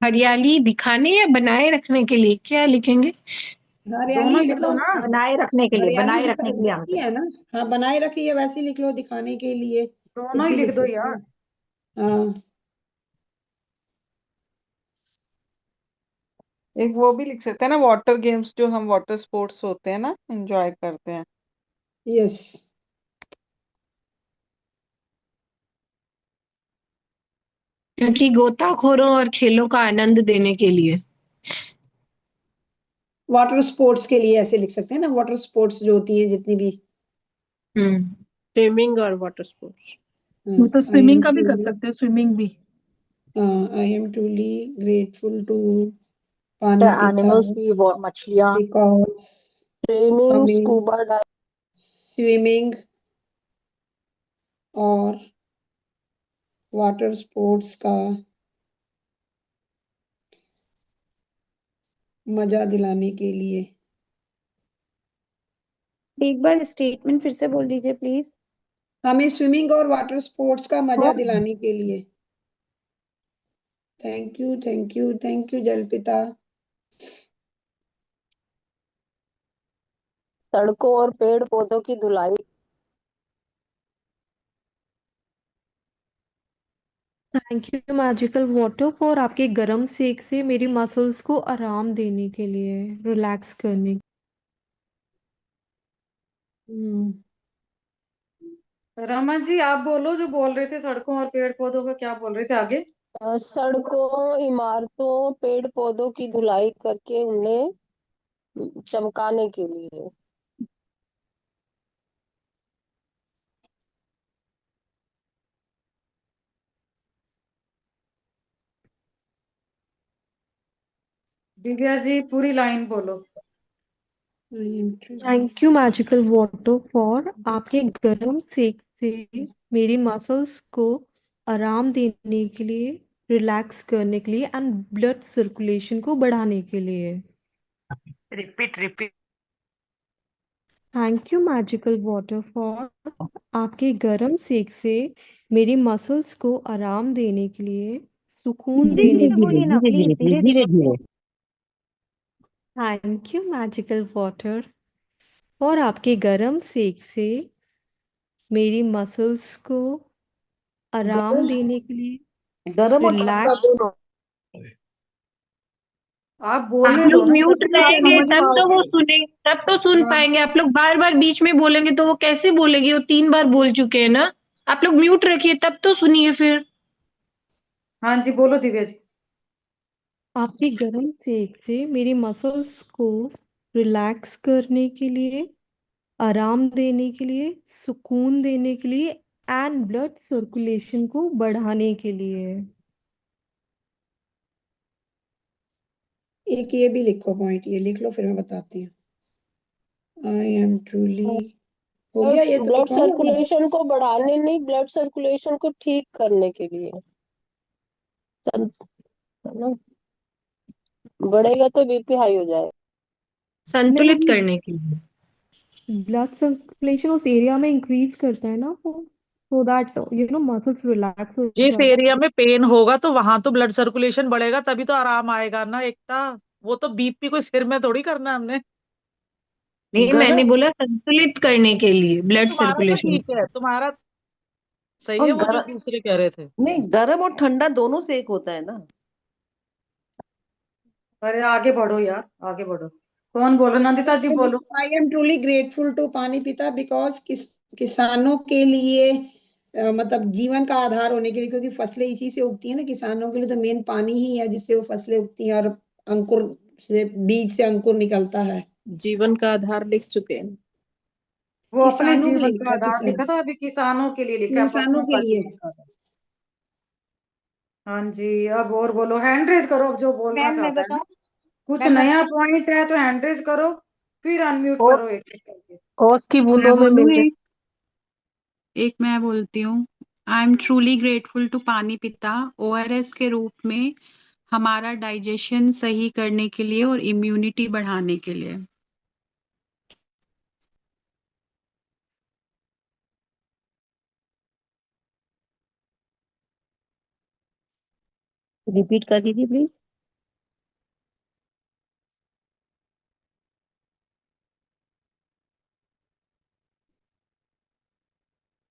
हरियाली दिखाने या बनाए रखने के लिए क्या लिखेंगे?
दोनों
हरियाली
ही लिख दो
मतलब
ना।
बनाए रखने के लिए,
हरियाली
बनाए रखने के लिए आना
दिखती है ना। हाँ, बनाए रखी है वैसे ही लिख लो, दिखाने के लिए कुछ
दोनों ही
भी
लिख
लिख
दो
सकते
यार।
हैं। हाँ,
एक वो भी लिख सकते हैं ना, वाटर गेम्स, जो हम वाटर स्पोर्ट्स होते हैं ना, एंजॉय करते हैं।
यस।
क्योंकि गोताखोरों और खेलों का आनंद देने के लिए।
वाटर स्पोर्ट्स के लिए ऐसे लिख सकते हैं ना, वाटर स्पोर्ट्स जो होती हैं जितनी भी।
स्विमिंग और वाटर स्पोर्ट्स।
वो तो
आई एम
स्विमिंग का भी कर
ट्रूली,
सकते हैं, स्विमिंग भी।
I am truly grateful to
the
pani pita
animals भी मछलियाँ,
बिकॉज
स्विमिंग,
हमें
स्कूबा डाइविंग,
स्विमिंग और वाटर स्पोर्ट्स का मजा दिलाने के लिए।
एक बार स्टेटमेंट फिर से बोल दीजिए प्लीज।
हमें स्विमिंग और वाटर स्पोर्ट्स का मजा दिलाने के लिए। Thank you, thank you, thank you jalpita.
सड़कों और पेड़ पौधों की धुलाई,
thank you magical water for आपके गर्म सेक से मेरी मसल्स को आराम देने के लिए, रिलैक्स करने।
रमा जी आप बोलो, जो बोल रहे थे सड़कों और पेड़ पौधों का, क्या बोल रहे थे आगे?
सड़कों, इमारतों, पेड़ पौधों की धुलाई करके उन्हें चमकाने के लिए।
दिव्या जी पूरी लाइन बोलो।
Thank you magical water for आपके गर्म सेक से मेरी मसल्स को आराम देने के लिए, रिलैक्स करने के लिए एंड ब्लड सर्कुलेशन को बढ़ाने के लिए।
Repeat repeat.
Thank you magical water for आपके गर्म सेक से मेरी मसल्स को आराम देने के लिए, सुकून
धीरे
देने
धीरे
के
बोलिए ना प्लीज, धीरे धीरे।
लिए। थैंक यू मैजिकल वाटर और आपके गर्म सेक से मेरी मसल्स को आराम
गरम
देने के लिए,
गरम और ठंडा
रिलैक्स।
दोनों।
आप
आप
बोलने दो
लोग
ना,
म्यूट
तभी तो
रहेंगे
समझ
तब तो
पाओगे।
वो सुने, तब तो सुन
हाँ
पाएंगे। आप लोग बार बार बीच में बोलेंगे तो वो कैसे बोलेगी? वो 3 बार बोल चुके हैं ना। आप लोग म्यूट रखिए तब तो सुनिए फिर।
हाँ जी बोलो दिव्या जी।
आपके गर्म सेक से मेरी मसल्स को रिलैक्स करने के लिए, आराम देने के लिए, सुकून देने के लिए एंड ब्लड सर्कुलेशन को बढ़ाने के लिए।
एक ये भी लिखो पॉइंट, ये लिख लो फिर मैं बताती हूँ। आई एम ट्रूली, हो गया ये तो
ब्लड
लिखवाना होगा।
सर्कुलेशन को बढ़ाने नहीं, ब्लड सर्कुलेशन को ठीक करने के लिए। है ना? बढ़ेगा तो बीपी हाई हो जाएगा।
संतुलित
नहीं,
करने के लिए।
ब्लड सर्कुलेशन उस एरिया में इंक्रीज करता है ना वो, सो दैट मसल्स रिलैक्स हो
जिस
जाते
एरिया में पेन होगा तो वहां तो ब्लड सर्कुलेशन बढ़ेगा, तभी तो आराम आएगा ना एकता। वो तो बीपी कोई सिर में थोड़ी करना है हमने।
नहीं, मैंने
गरम
बोला संतुलित करने के लिए
नहीं,
ब्लड
तुम्हारा तो
सर्कुलेशन।
ठीक है, तुम्हारा सही
और
है, वो जो
गरम,
दूसरे कह रहे थे।
नहीं गरम और ठंडा दोनों से एक होता है ना।
अरे आगे बढ़ो यार, आगे बढ़ो। कौन बोलो? नंदिता जी बोलो।
I am truly grateful to पानी पिता बिकॉज किसानों के लिए मतलब जीवन का आधार होने के लिए, क्योंकि फसलें इसी से उगती है ना। किसानों के लिए तो मेन पानी ही है जिससे वो फसलें उगती हैं, और अंकुर से, बीज से अंकुर निकलता है।
जीवन का आधार लिख चुके हैं।
वो अपने
किसानों के लिए
जीवन का
लिखा है,
आधार
किसान,
लिखा था, अभी किसानों के लिए लिखा है,
किसानों
पशुओं
के
का
लिए।
जीवन का आधार। हाँ जी, अब और बोलो, हैंड रेज करो अब जो बोलना
मैम मैं
चाहता है ना।
बताऊं?
कुछ
मैम मैं
नया
बताऊं?
पॉइंट है तो हैंड रेज करो, फिर अनम्यूट
और
करो एक एक करके।
ओस की
मैं
बूंदों में
बोलूँ
मिल रहे।
एक मैं बोलती हूँ। I am truly grateful to पानी पिता, ओआरएस के रूप में हमारा डाइजेशन सही करने के लिए और इम्यूनिटी बढ़ाने के लिए।
रिपीट कर दीजिए प्लीज।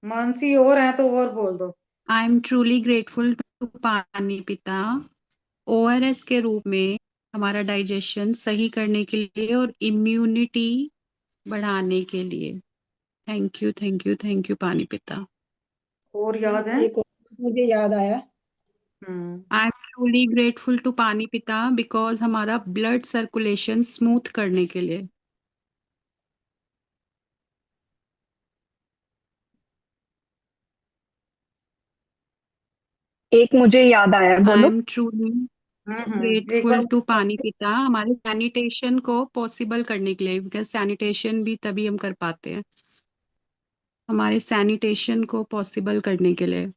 मानसी और है तो और बोल दो।
I am truly grateful to पानी पिता, ओआरएस के रूप में हमारा डाइजेशन सही करने के लिए और इम्यूनिटी बढ़ाने के लिए। Thank you thank you thank you पानी पिता।
और याद है?
एक और मुझे याद आया।
I am truly grateful to पानी पिता बिकॉज हमारा ब्लड सर्कुलेशन स्मूथ करने के लिए।
एक मुझे याद आया,
आई
बोलो।
एम ट्रूली
एक बार
ग्रेटफुल टू पानी पिता हमारे सैनिटेशन को पॉसिबल करने के लिए, बिकॉज सैनिटेशन भी तभी हम कर पाते हैं, हमारे सैनिटेशन को पॉसिबल करने के लिए।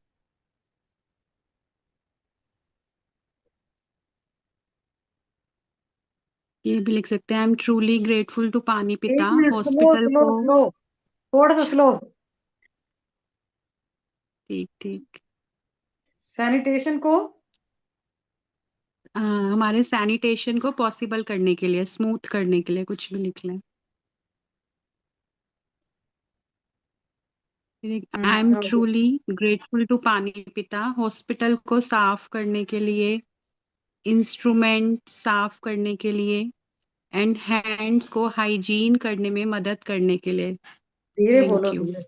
ये भी लिख सकते हैं, I am truly grateful to पानी पिता
एक मिनट, स्लो
हॉस्पिटल
स्लो
को।
स्लो, थोड़ा सा स्लो।
ठीक ठीक।
सैनिटेशन को
हमारे सैनिटेशन को पॉसिबल करने के लिए, स्मूथ करने के लिए, कुछ भी लिख लें। आई एम
आगे।
ट्रूली ग्रेटफुल टू पानी पिता हॉस्पिटल को साफ करने के लिए, इंस्ट्रूमेंट साफ करने के लिए एंड हैंड्स को हाइजीन करने में मदद करने के लिए।
धीरे
थैंक
बोलो
यू।
धीरे।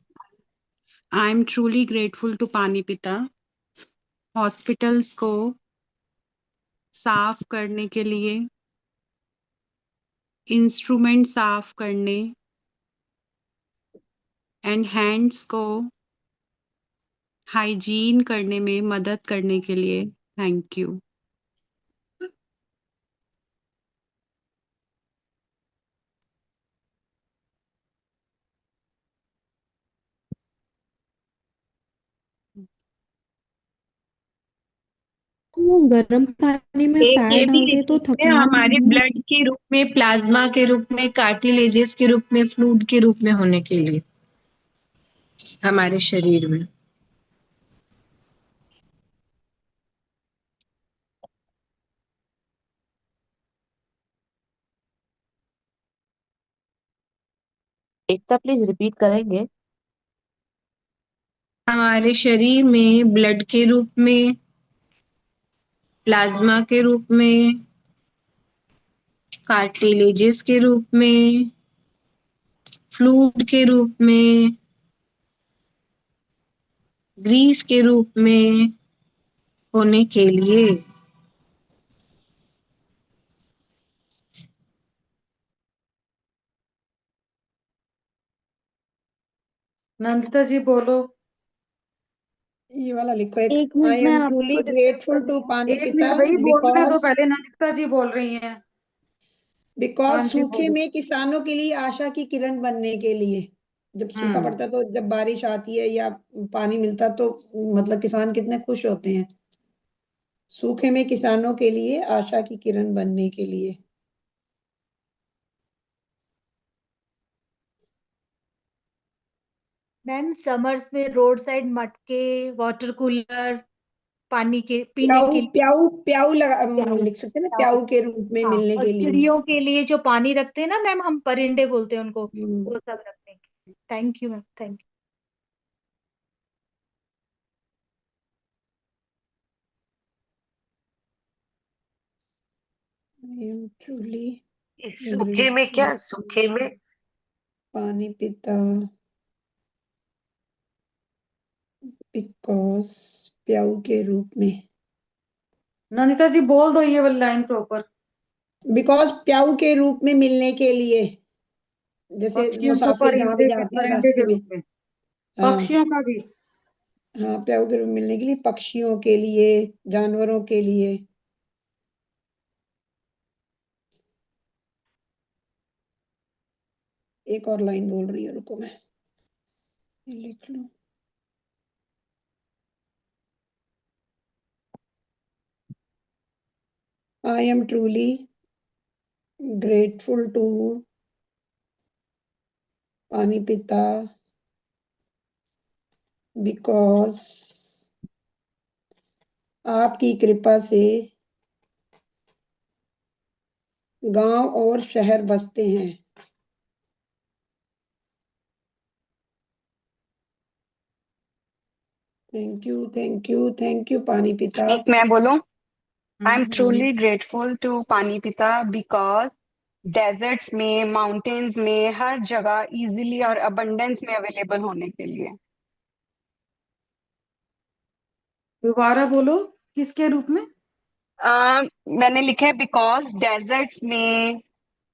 I am truly grateful to पानी पिता हॉस्पिटल्स को साफ करने के लिए, इंस्ट्रूमेंट साफ करने एंड हैंड्स को हाइजीन करने में मदद करने के लिए। Thank you.
वो गर्म पानी में
एक
पैर
ये भी
डालते
लिख
तो
सकते हैं,
थकान
हमारे
नहीं।
ब्लड के रूप में, प्लाज्मा के रूप में, कार्टिलेजेस के रूप में, फ्लूइड के रूप में होने के लिए हमारे शरीर में।
एकता प्लीज रिपीट करेंगे?
हमारे शरीर में ब्लड के रूप में, प्लाज्मा के रूप में, कार्टिलेजेस के रूप में, फ्लूइड के रूप में, ग्रीस के रूप में होने के लिए।
नंदिता जी बोलो।
ये वाला लिखो एक।
एक मिनट
आई
में
एम ट्रूली
आपको डिस्टर्ब कर
ग्रेटफुल
रही
टू
हूँ।
पानी
एक
पिता
मिनट भाई, बोलने दो
बिकॉज
पहले, नंदिता जी बोल रही हैं।
बिकॉज
हाँ जी
सूखे
बोलो।
में किसानों के लिए आशा की किरण बनने के लिए। जब सूखा
हम्म
पड़ता तो जब बारिश आती है या पानी मिलता तो मतलब किसान कितने खुश होते हैं। सूखे में किसानों के लिए आशा की किरण बनने के लिए।
मैम समर्स में रोड साइड मटके, वाटर कूलर, पानी के पीने
प्याऊ
के लिए
प्याऊ प्याऊ लगा
प्याऊ,
लिख सकते हैं ना,
प्याऊ।
प्याऊ के रूप में
हाँ,
मिलने
और
के लिए।
चिड़ियों के लिए जो पानी रखते हैं ना मैम, हम परिंदे बोलते हैं उनको, वो सब रखने के लिए। Thank you ma'am, thank you.
I am truly
सूखे में
ग्रेटफुल
क्या, सूखे में
पानी पिता बिकॉज प्याऊ के रूप में।
नंदिता जी बोल दो ये वाली लाइन प्रॉपर।
बिकॉज प्याऊ के रूप में मिलने के लिए। जैसे
पक्षियों को
मुसाफिर जहां भी
परिंदे
जाते हैं
परिंदे
रास्ते
के
में।
रूप में,
हाँ
पक्षियों का भी।
हाँ, प्याऊ के रूप में मिलने के लिए, पक्षियों के लिए, जानवरों के लिए। एक और लाइन बोल रही है, रुको मैं ये लिख लूं। I am truly grateful to पानी पिता बिकॉज आपकी कृपा से गांव और शहर बसते हैं। थैंक यू पानी पिता।
एक मैं बोलूं, I am truly grateful to पानी पिता बिकॉज डेजर्ट्स में, माउंटेन्स में, हर जगह इजीली और अबंडेंस में अवेलेबल होने के लिए।
दोबारा बोलो, किसके रूप में?
मैंने लिखा है बिकॉज डेजर्ट्स में,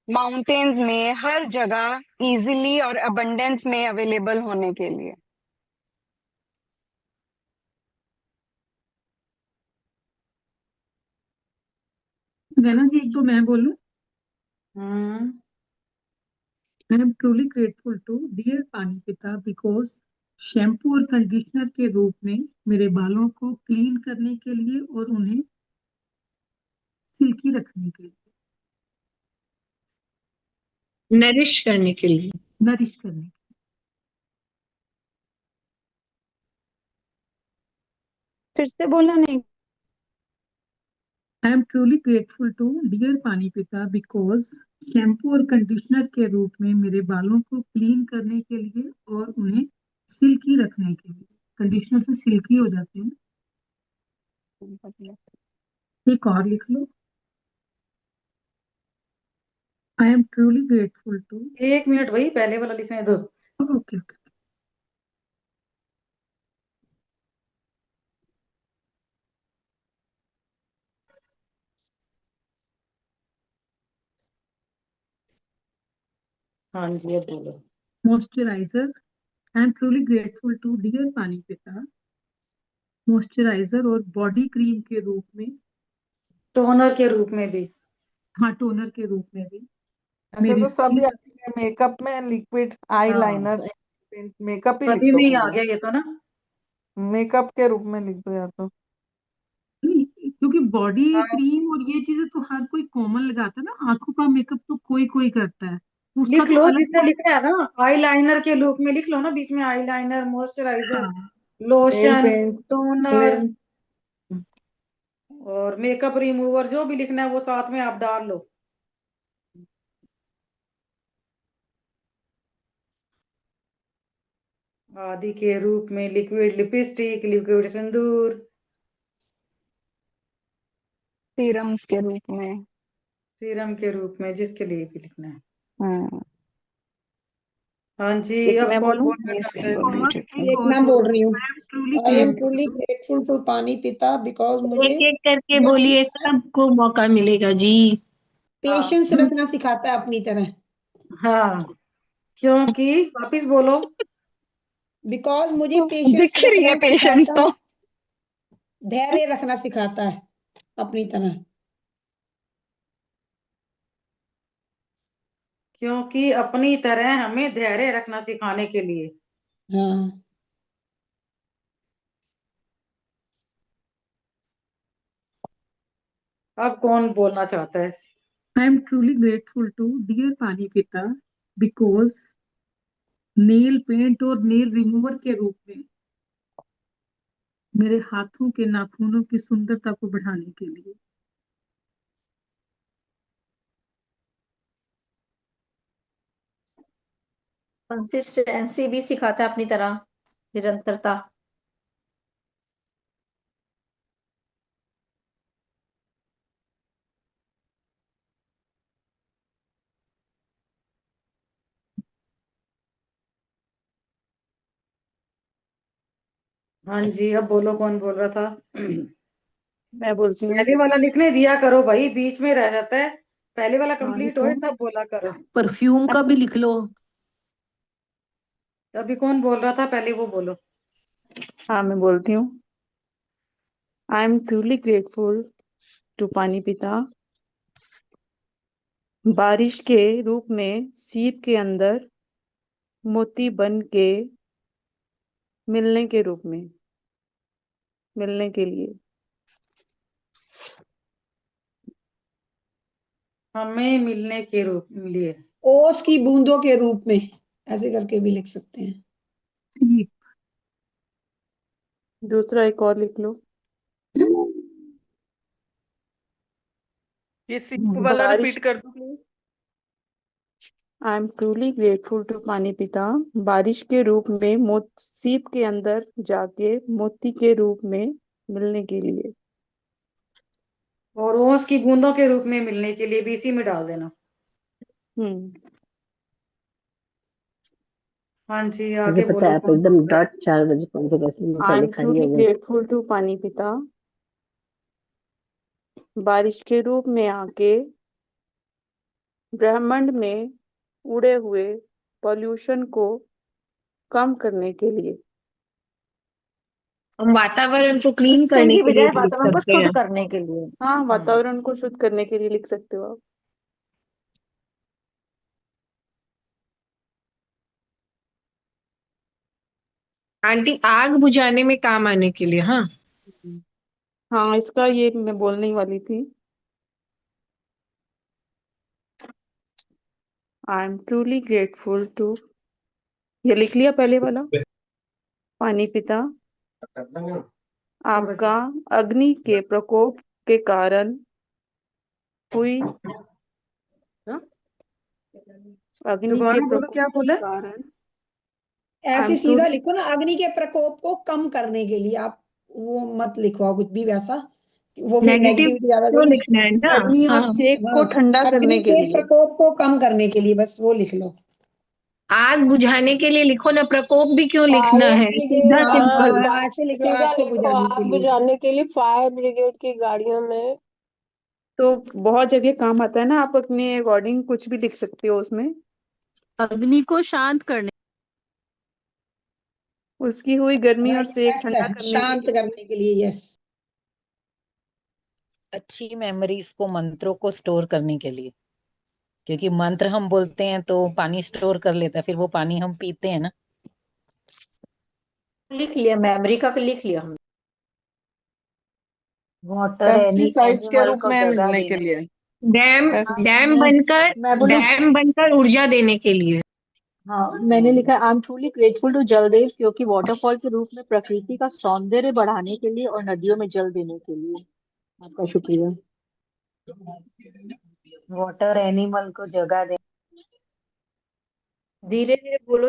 माउंटेन्स में, हर जगह इजीली और अबंडेंस में अवेलेबल होने के लिए।
रैना जी, एक तो मैं बोलूं। I am truly grateful to dear पानी पिता बिकॉज शैम्पू और कंडीशनर के रूप में मेरे बालों को क्लीन करने के लिए और उन्हें सिल्की रखने के लिए,
नरिश करने के लिए।
नरिश करने के
फिर से बोला नहीं।
I am truly grateful to dear पानी पिता बिकॉज शैम्पू और कंडीशनर के रूप में मेरे बालों को क्लीन करने के लिए और उन्हें सिल्की रखने के लिए। कंडीशनर से सिल्की हो जाते हैं। एक और लिख लो। I am truly grateful to.
1 minute भाई, पहले वाला लिखने दो।
ओके।
हाँ जी, अब बोलो।
Moisturiser. I am truly grateful to dear पानी पिता मॉइस्चराइजर और बॉडी क्रीम के रूप में,
टोनर के रूप में भी।
हाँ टोनर के रूप में भी
ऐसे
मेरी
तो सभी
स्किन,
आती है, मेकअप में लिक्विड आई
हाँ,
लाइनर, मेकअप ही लिख
सभी
दो
में ही आ
पूरा,
गया ये तो ना।
मेकअप के रूप में लिख दो या तो।
क्योंकि बॉडी
हाँ,
क्रीम और ये चीजें तो हर कोई कॉमन लगाता है ना। आंखों का मेकअप तो कोई कोई करता है, उसका
लिख
तो
लो
अलग
जिसने लिखना है ना, आईलाइनर के लुक में लिख लो ना, बीच में आईलाइनर, मॉइस्चराइजर,
हाँ
nail
lotion,
paint,
toner
cream.
और मेकअप रिमूवर, जो भी लिखना है वो साथ में आप डाल लो। आदि के रूप में लिक्विड लिपस्टिक, लिक्विड सिंदूर,
सीरम्स के रूप में।
सीरम के रूप में, जिसके लिए भी लिखना है।
हम्म,
हाँ जी,
एक
अब
मैं
कौन
बोलूं।
बोलना
ये
चाहता
सही
है?
बोल रही
और
ट्रिकी।
एक
एक
और
नाम बोल
बोलो।
रही हूँ।
I am truly
I am
grateful
truly
to.
Grateful to पानी पिता बिकॉज मुझे
एक एक करके बोलिए, सबको मौका मिलेगा जी।
पेशेंस रखना सिखाता है अपनी तरह।
हाँ, क्योंकि वापिस बोलो।
बिकॉज मुझे पेशेंस
दिख रही है
रखना
पेशेंट
सिखाता,
तो।
धैर्य रखना सिखाता है अपनी तरह।
क्योंकि अपनी तरह हमें धैर्य रखना सिखाने के लिए।
हाँ,
अब कौन बोलना चाहता है?
I am truly grateful to dear पानी पिता बिकॉज नेल पेंट और नेल रिमूवर के रूप में मेरे हाथों के नाखूनों की सुंदरता को बढ़ाने के लिए।
कंसिस्टेंसी भी सिखाता है अपनी तरह, निरंतरता।
हाँ जी, अब बोलो, कौन बोल रहा था?
मैं बोलती हूँ।
पहले वाला लिखने दिया करो भाई, बीच में रह जाता है। पहले वाला
हाँ
कंप्लीट
लिखो।
होए तब बोला करो।
परफ्यूम का भी लिख लो।
अभी कौन बोल रहा था, पहले वो बोलो।
हाँ मैं बोलती हूँ। I am truly grateful to पानी पिता बारिश के रूप में सीप के अंदर मोती बन के मिलने के रूप में, मिलने के लिए।
हमें मिलने के रूप लिए।
ओस की बूंदों के रूप में, ऐसे करके भी लिख सकते हैं।
दूसरा एक और लिख लो।
ये सीप वाला
बारिश
रिपीट कर दो please.
I am truly grateful to पानी पिता बारिश के रूप में सीप के अंदर जाके मोती के रूप में मिलने के लिए।
और ओस की बूंदों के रूप में मिलने के लिए भी इसी में डाल देना। हाँ जी,
मुझे
आगे
पता
बोलो
है आप
कौन
एकदम
बोल रहा है।
डॉट 4 बजे फोन पे कैसे मैं
आई
पहले
एम
खड़ी
ट्रूली
हो गई।
ग्रेटफुल टू पानी पिता बारिश के रूप में आके ब्रह्मांड में उड़े हुए पॉल्यूशन को कम करने के लिए।
हम वातावरण को क्लीन
पॉल्यूशन
करने
की
के लिए
बजाय
भी लिख
वातावरण को
सकते
शुद्ध
हैं।
करने के लिए।
हाँ, वातावरण को शुद्ध करने के लिए लिख सकते हो आप।
आंटी आग बुझाने में काम आने के लिए। हाँ,
हाँ, इसका ये मैं बोलने ही वाली थी। I am truly grateful to, ये लिख लिया पहले वाला। पानी पिता आपका अग्नि के प्रकोप के कारण हुई अग्नि के
दोबारा बोलो,
प्रकोप
क्या
के
बोले?
कारण आई
ऐसे
एम
सीधा
ट्रूली,
लिखो ना, अग्नि के प्रकोप को कम करने के लिए। आप वो मत लिखो कुछ भी वैसा, वो फिर
नेगेटिव
नेगेटिविटी ज्यादा
क्यों
देगा।
लिखना है ना।
गर्मी और
हाँ,
सेक को
हाँ,
ठंडा
अग्नि
करने के
के
लिए।
प्रकोप को कम करने के लिए, बस वो लिख लो।
आग बुझाने के लिए लिखो ना, प्रकोप भी क्यों लिखना
फायर
है, सीधा
ब्रिगेड,
सिंपल।
हाँ, ऐसे लिखो,
सीधा
आग को
लिखो
बुझाने के
आग
लिए।
बुझाने के लिए फायर ब्रिगेड की गाड़ियों में।
तो बहुत जगह काम आता है ना, आप अपने अकॉर्डिंग कुछ भी लिख सकते हो उसमें।
अग्नि को शांत करने।
उसकी हुई गर्मी और
हाँ, ये
सेक
बेस्ट
ठंडा
है,
करने के
शांत
लिए।
करने के लिए। यस,
अच्छी मेमोरीज को, मंत्रों को स्टोर करने के लिए, क्योंकि मंत्र हम बोलते हैं तो पानी स्टोर कर लेता है, फिर वो पानी हम पीते हैं ना।
लिख लिया, मेमोरी का लिख लिया हमने।
वाटर
पेस्टिसाइड्स के
एनिमल
रूप
को
में
जगह
मिलने के
देने।
लिए।
डैम डैम
मैं
बनकर
मैं बोलूं,
डैम बनकर ऊर्जा देने के लिए।
हाँ मैंने लिखा I am truly grateful to Jaldev क्योंकि वाटरफॉल के रूप में प्रकृति का सौंदर्य बढ़ाने के लिए और नदियों में जल देने के लिए। आपका शुक्रिया।
वाटर एनिमल को जगह देने।
धीरे धीरे बोलो।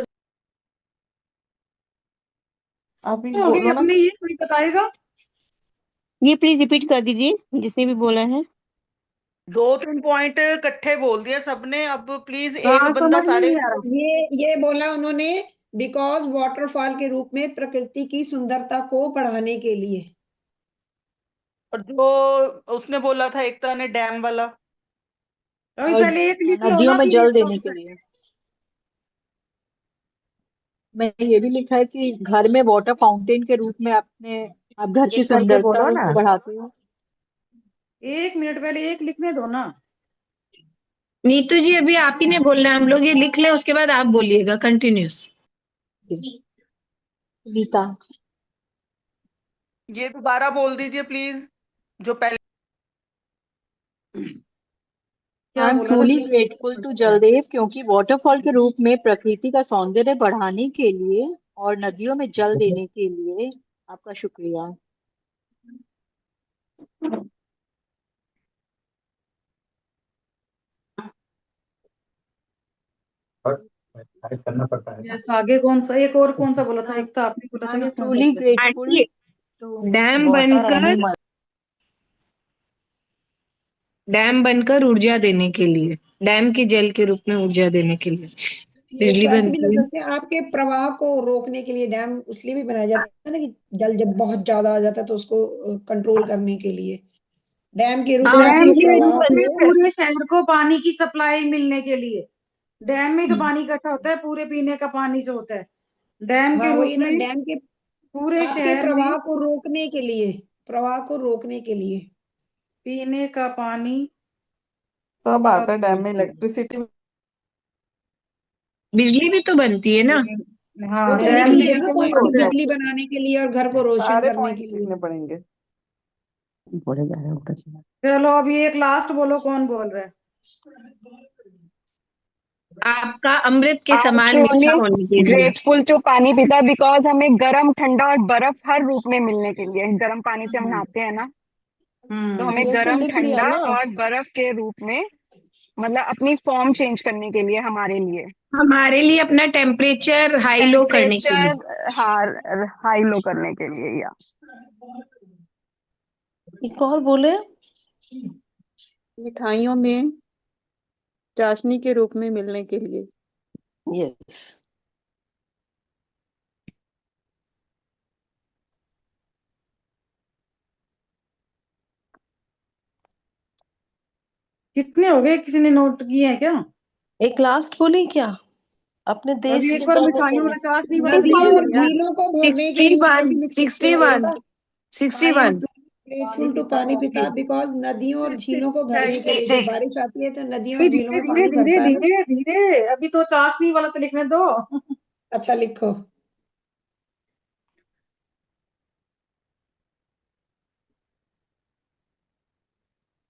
अभी
हो गई
बोलो ना।
अपने, ये कोई बताएगा?
ये प्लीज रिपीट कर दीजिए जिसने भी बोला है।
2-3 पॉइंट इकट्ठे बोल दिए सबने, अब प्लीज एक
हाँ,
बंदा
समझ में
सारे।
नहीं आ रहा।
ये बोला उन्होंने, बिकॉज वाटरफॉल के रूप में प्रकृति की सुंदरता को बढ़ाने के लिए।
और जो उसने बोला था एकता ने, डैम वाला।
अभी
और
पहले एक लिख लो
नदियों
ना,
में
फिर
जल
एक
देने के
टॉपिक।
लिए। मैंने ये भी लिखा है कि घर में वाटर फाउंटेन के रूप में अपने आप घर की
एक करके
सुंदरता
बोलो ना।
को बढ़ाते हो।
1 मिनट पहले एक लिखने दो ना।
नीतू जी अभी आप ही ने बोलना है, हम लोग ये लिख लें उसके बाद आप बोलिएगा कंटिन्यूस।
गीता,
ये दोबारा बोल दीजिए प्लीज, जो पहले।
क्या
आई एम
बोला था?
ट्रूली ग्रेटफुल टू जलदेव क्योंकि वाटरफॉल के रूप में प्रकृति का सौंदर्य बढ़ाने के लिए और नदियों में जल देने के लिए। आपका शुक्रिया।
करना पड़ता है ना।
यस, आगे कौन सा, एक और कौन सा बोला था? एक तो आपने बोला
आई
था
एम
कि कौन सा
ट्रूली
बोला था?
Grateful
aunty
to
dam
water
बनकर
एनिमल।
डैम बनकर ऊर्जा देने के लिए, डैम के जल के रूप में ऊर्जा देने के लिए
ये
बिजली
इसको ऐसे भी लिख
बनती है।
सकते हैं, आपके प्रवाह को रोकने के लिए। डैम इसलिए भी बनाया जाता है ना कि जल जब बहुत ज्यादा आ जाता है तो उसको कंट्रोल करने के लिए डैम के रूप में
हाँ
डैम
आपके
तो
के
प्रवाह
रूप में
को।
पूरे शहर को पानी की सप्लाई मिलने के लिए। डैम में तो पानी इकट्ठा होता है, पूरे पीने का पानी जो होता है। डैम के
हाँ,
रूप
वही ना,
में
डैम के
पूरे
आपके
शहर में
प्रवाह को रोकने के लिए, प्रवाह को रोकने के लिए।
पीने का पानी
सब आता है डैम में,
पहुंचे।
इलेक्ट्रिसिटी।
बिजली भी तो बनती है ना।
वो
हाँ,
तो लिख
डैम
लिया ना,
में
के लिए
पॉइंट,
होता है,
बिजली बनाने के लिए और घर को रोशन
सारे
करने के
पॉइंट्स
लिए।
लिखने पड़ेंगे।
बोले जा रहे हैं ऊपर से।
चलो अभी एक लास्ट बोलो, कौन बोल रहा है?
आपका अमृत के
आई एम
समान मीठा
ट्रूली
होने के लिए।
ग्रेटफुल टू पानी पिता बिकॉज हमें गर्म, ठंडा और बर्फ हर रूप में मिलने के लिए। गर्म पानी से हम नहाते हैं ना, तो हमें
ये तो
गर्म,
लिख लिया
ठंडा
ना।
और बर्फ के रूप में मतलब अपनी फॉर्म चेंज करने के लिए हमारे लिए
हमारे लिए अपना टेम्परेचर हाई लो करने के लिए।
टेम्परेचर हाँ हाई लो करने के लिए या
एक और बोले, मिठाइयों में चाशनी के रूप में मिलने के लिए।
यस।
कितने हो गए, किसी ने नोट किए हैं क्या?
एक लास्ट बोली क्या? अपने देश
अभी एक
के
बार
बारे
मिठाइयों
में।
वाला चाशनी वाला
नदियों
दिखा
और
दो यार।
झीलों को भरने के लिए डेफिनेटली लिखते रहेगा। आई एम ग्रेटफुल टू पानी पिता बिकॉज नदियों और झीलों को भरने के लिए, जब बारिश आती है तो नदियों और
धीरे
झीलों में
धीरे
पानी
धीरे
भरता है ना।
धीरे धीरे, अभी तो चाशनी वाला तो लिखने दो।
अच्छा लिखो।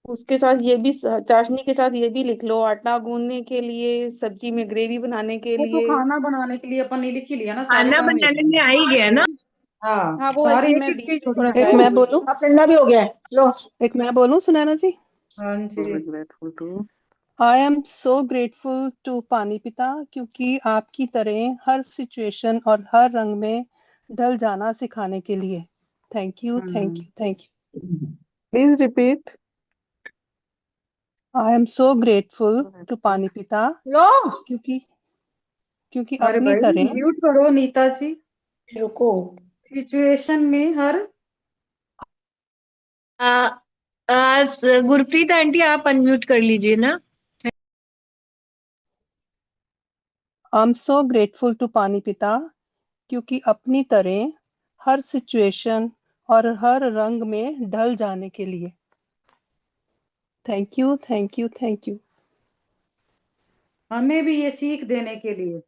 उसके साथ ये भी, चाशनी के साथ ये भी लिख लो, आटा गूंदने के लिए, सब्जी में ग्रेवी बनाने के
वो तो
लिए।
खाना बनाने के लिए अपन ने लिख ही लिया ना, सारे
खाना
काम लिख
बनाने
लिए।
में आ ही गया ना।
हाँ
हाँ वो
सारे
एक्चुअली
एक
मैं
एक
बीच
चीज
में थोड़ा
होती
एक
है।
गायब
मैं
हो गई
बोलूं,
थी।
अब ठंडा भी हो गया है, लो।
एक मैं बोलूं सुनैना जी।
हाँ जी।
Grateful to.
I am so grateful to पानी पिता क्योंकि आपकी तरह हर सिचुएशन और हर रंग में ढल जाना सिखाने के लिए। Thank you thank you thank you.
Please repeat.
I am so grateful to पानी पिता
लो।
क्योंकि क्योंकि
अरे
अपनी
भाई
तरह
म्यूट करो नीता जी।
रुको।
सिचुएशन में हर।
गुरप्रीत आंटी आप अनम्यूट कर लीजिए ना।
I am so grateful to पानी पिता क्योंकि अपनी तरह हर सिचुएशन और हर रंग में ढल जाने के लिए। Thank you thank you thank you.
हमें भी ये सीख देने के लिए।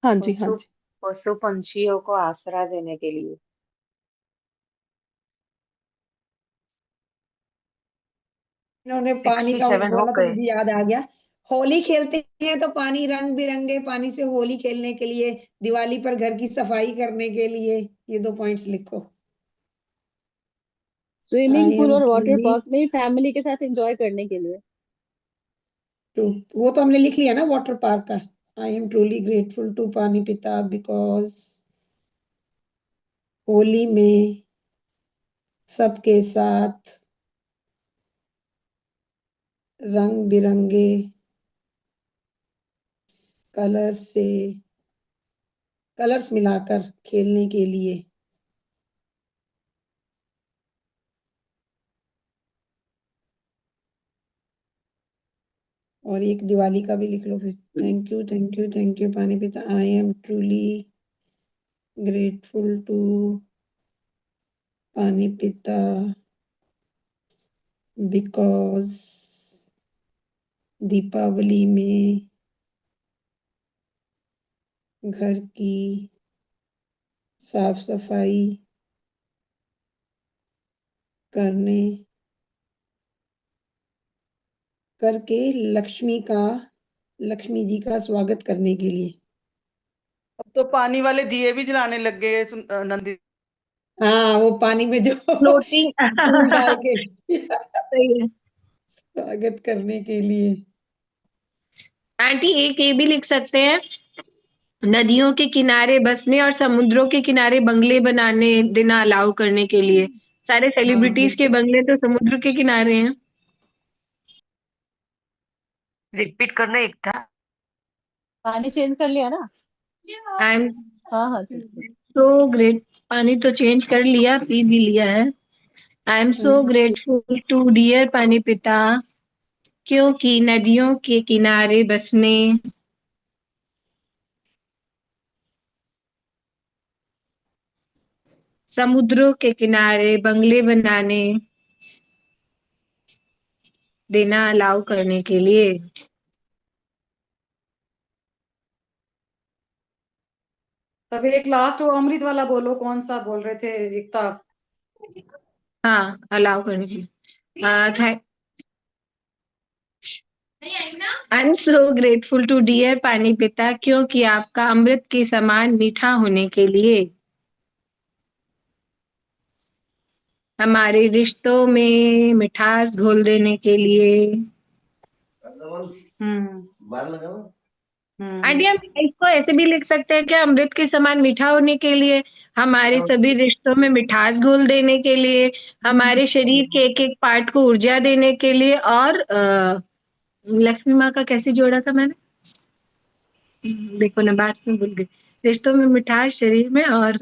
हाँ जी हाँ जी।
पशु पंछियों को आसरा देने के लिए।
इन्होंने पानी का
67 हो
बोला तो
गए।
मुझे याद आ गया। होली खेलते हैं तो पानी, रंग बिरंगे पानी से होली खेलने के लिए, दिवाली पर घर की सफाई करने के लिए। ये 2 पॉइंट्स लिखो।
स्विमिंग
आई
पूल
एम
और वाटर
ट्रूली
पार्क में फैमिली के साथ एंजॉय करने के लिए।
वो तो हमने लिख लिया ना वाटर पार्क का। I am truly grateful to पानी पिता बिकॉज होली में सबके साथ रंग बिरंगे कलर्स मिलाकर खेलने के लिए। और एक दिवाली का भी लिख लो फिर। Thank you thank you thank you पानी पिता। I am truly grateful to पानी पिता बिकॉज दीपावली में घर की साफ सफाई करने करके लक्ष्मी जी का स्वागत करने के लिए।
अब तो पानी वाले दिए भी जलाने लग गए नंदी।
हाँ वो पानी में जो
फ्लोटिंग।
फूल डाल के
सही है।
स्वागत करने के लिए।
आंटी एक ये भी लिख सकते हैं, नदियों के किनारे बसने और समुद्रों के किनारे बंगले बनाने देना अलाउ करने के लिए। सारे
हाँ
सेलिब्रिटीज के
बिल्कुल।
बंगले तो समुद्र के किनारे हैं।
रिपीट करना एक था।
पानी चेंज कर लिया ना।
आई एम
हाँ हाँ ठीक है।
So great. पानी तो चेंज कर लिया, पी भी लिया है। I am so grateful to dear पानी पिता क्योंकि नदियों के किनारे बसने, समुद्रों के किनारे बंगले बनाने देना अलाउ करने के लिए।
तब एक लास्ट वो अमृत वाला बोलो, कौन सा बोल रहे थे एकता?
हाँ अलाउ करने के लिए। I am so grateful to dear पानी पिता क्योंकि आपका अमृत के समान मीठा होने के लिए, हमारे रिश्तों में मिठास घोल देने के लिए, आंटी हम इसको ऐसे भी लिख सकते हैं कि अमृत के समान मीठा होने के लिए, हमारे सभी रिश्तों में मिठास घोल देने के लिए, हमारे शरीर के एक एक पार्ट को ऊर्जा देने के लिए, और लक्ष्मी माँ का कैसे जोड़ा था मैंने, देखो ना बात में भूल गई। रिश्तों में मिठास, शरीर में, और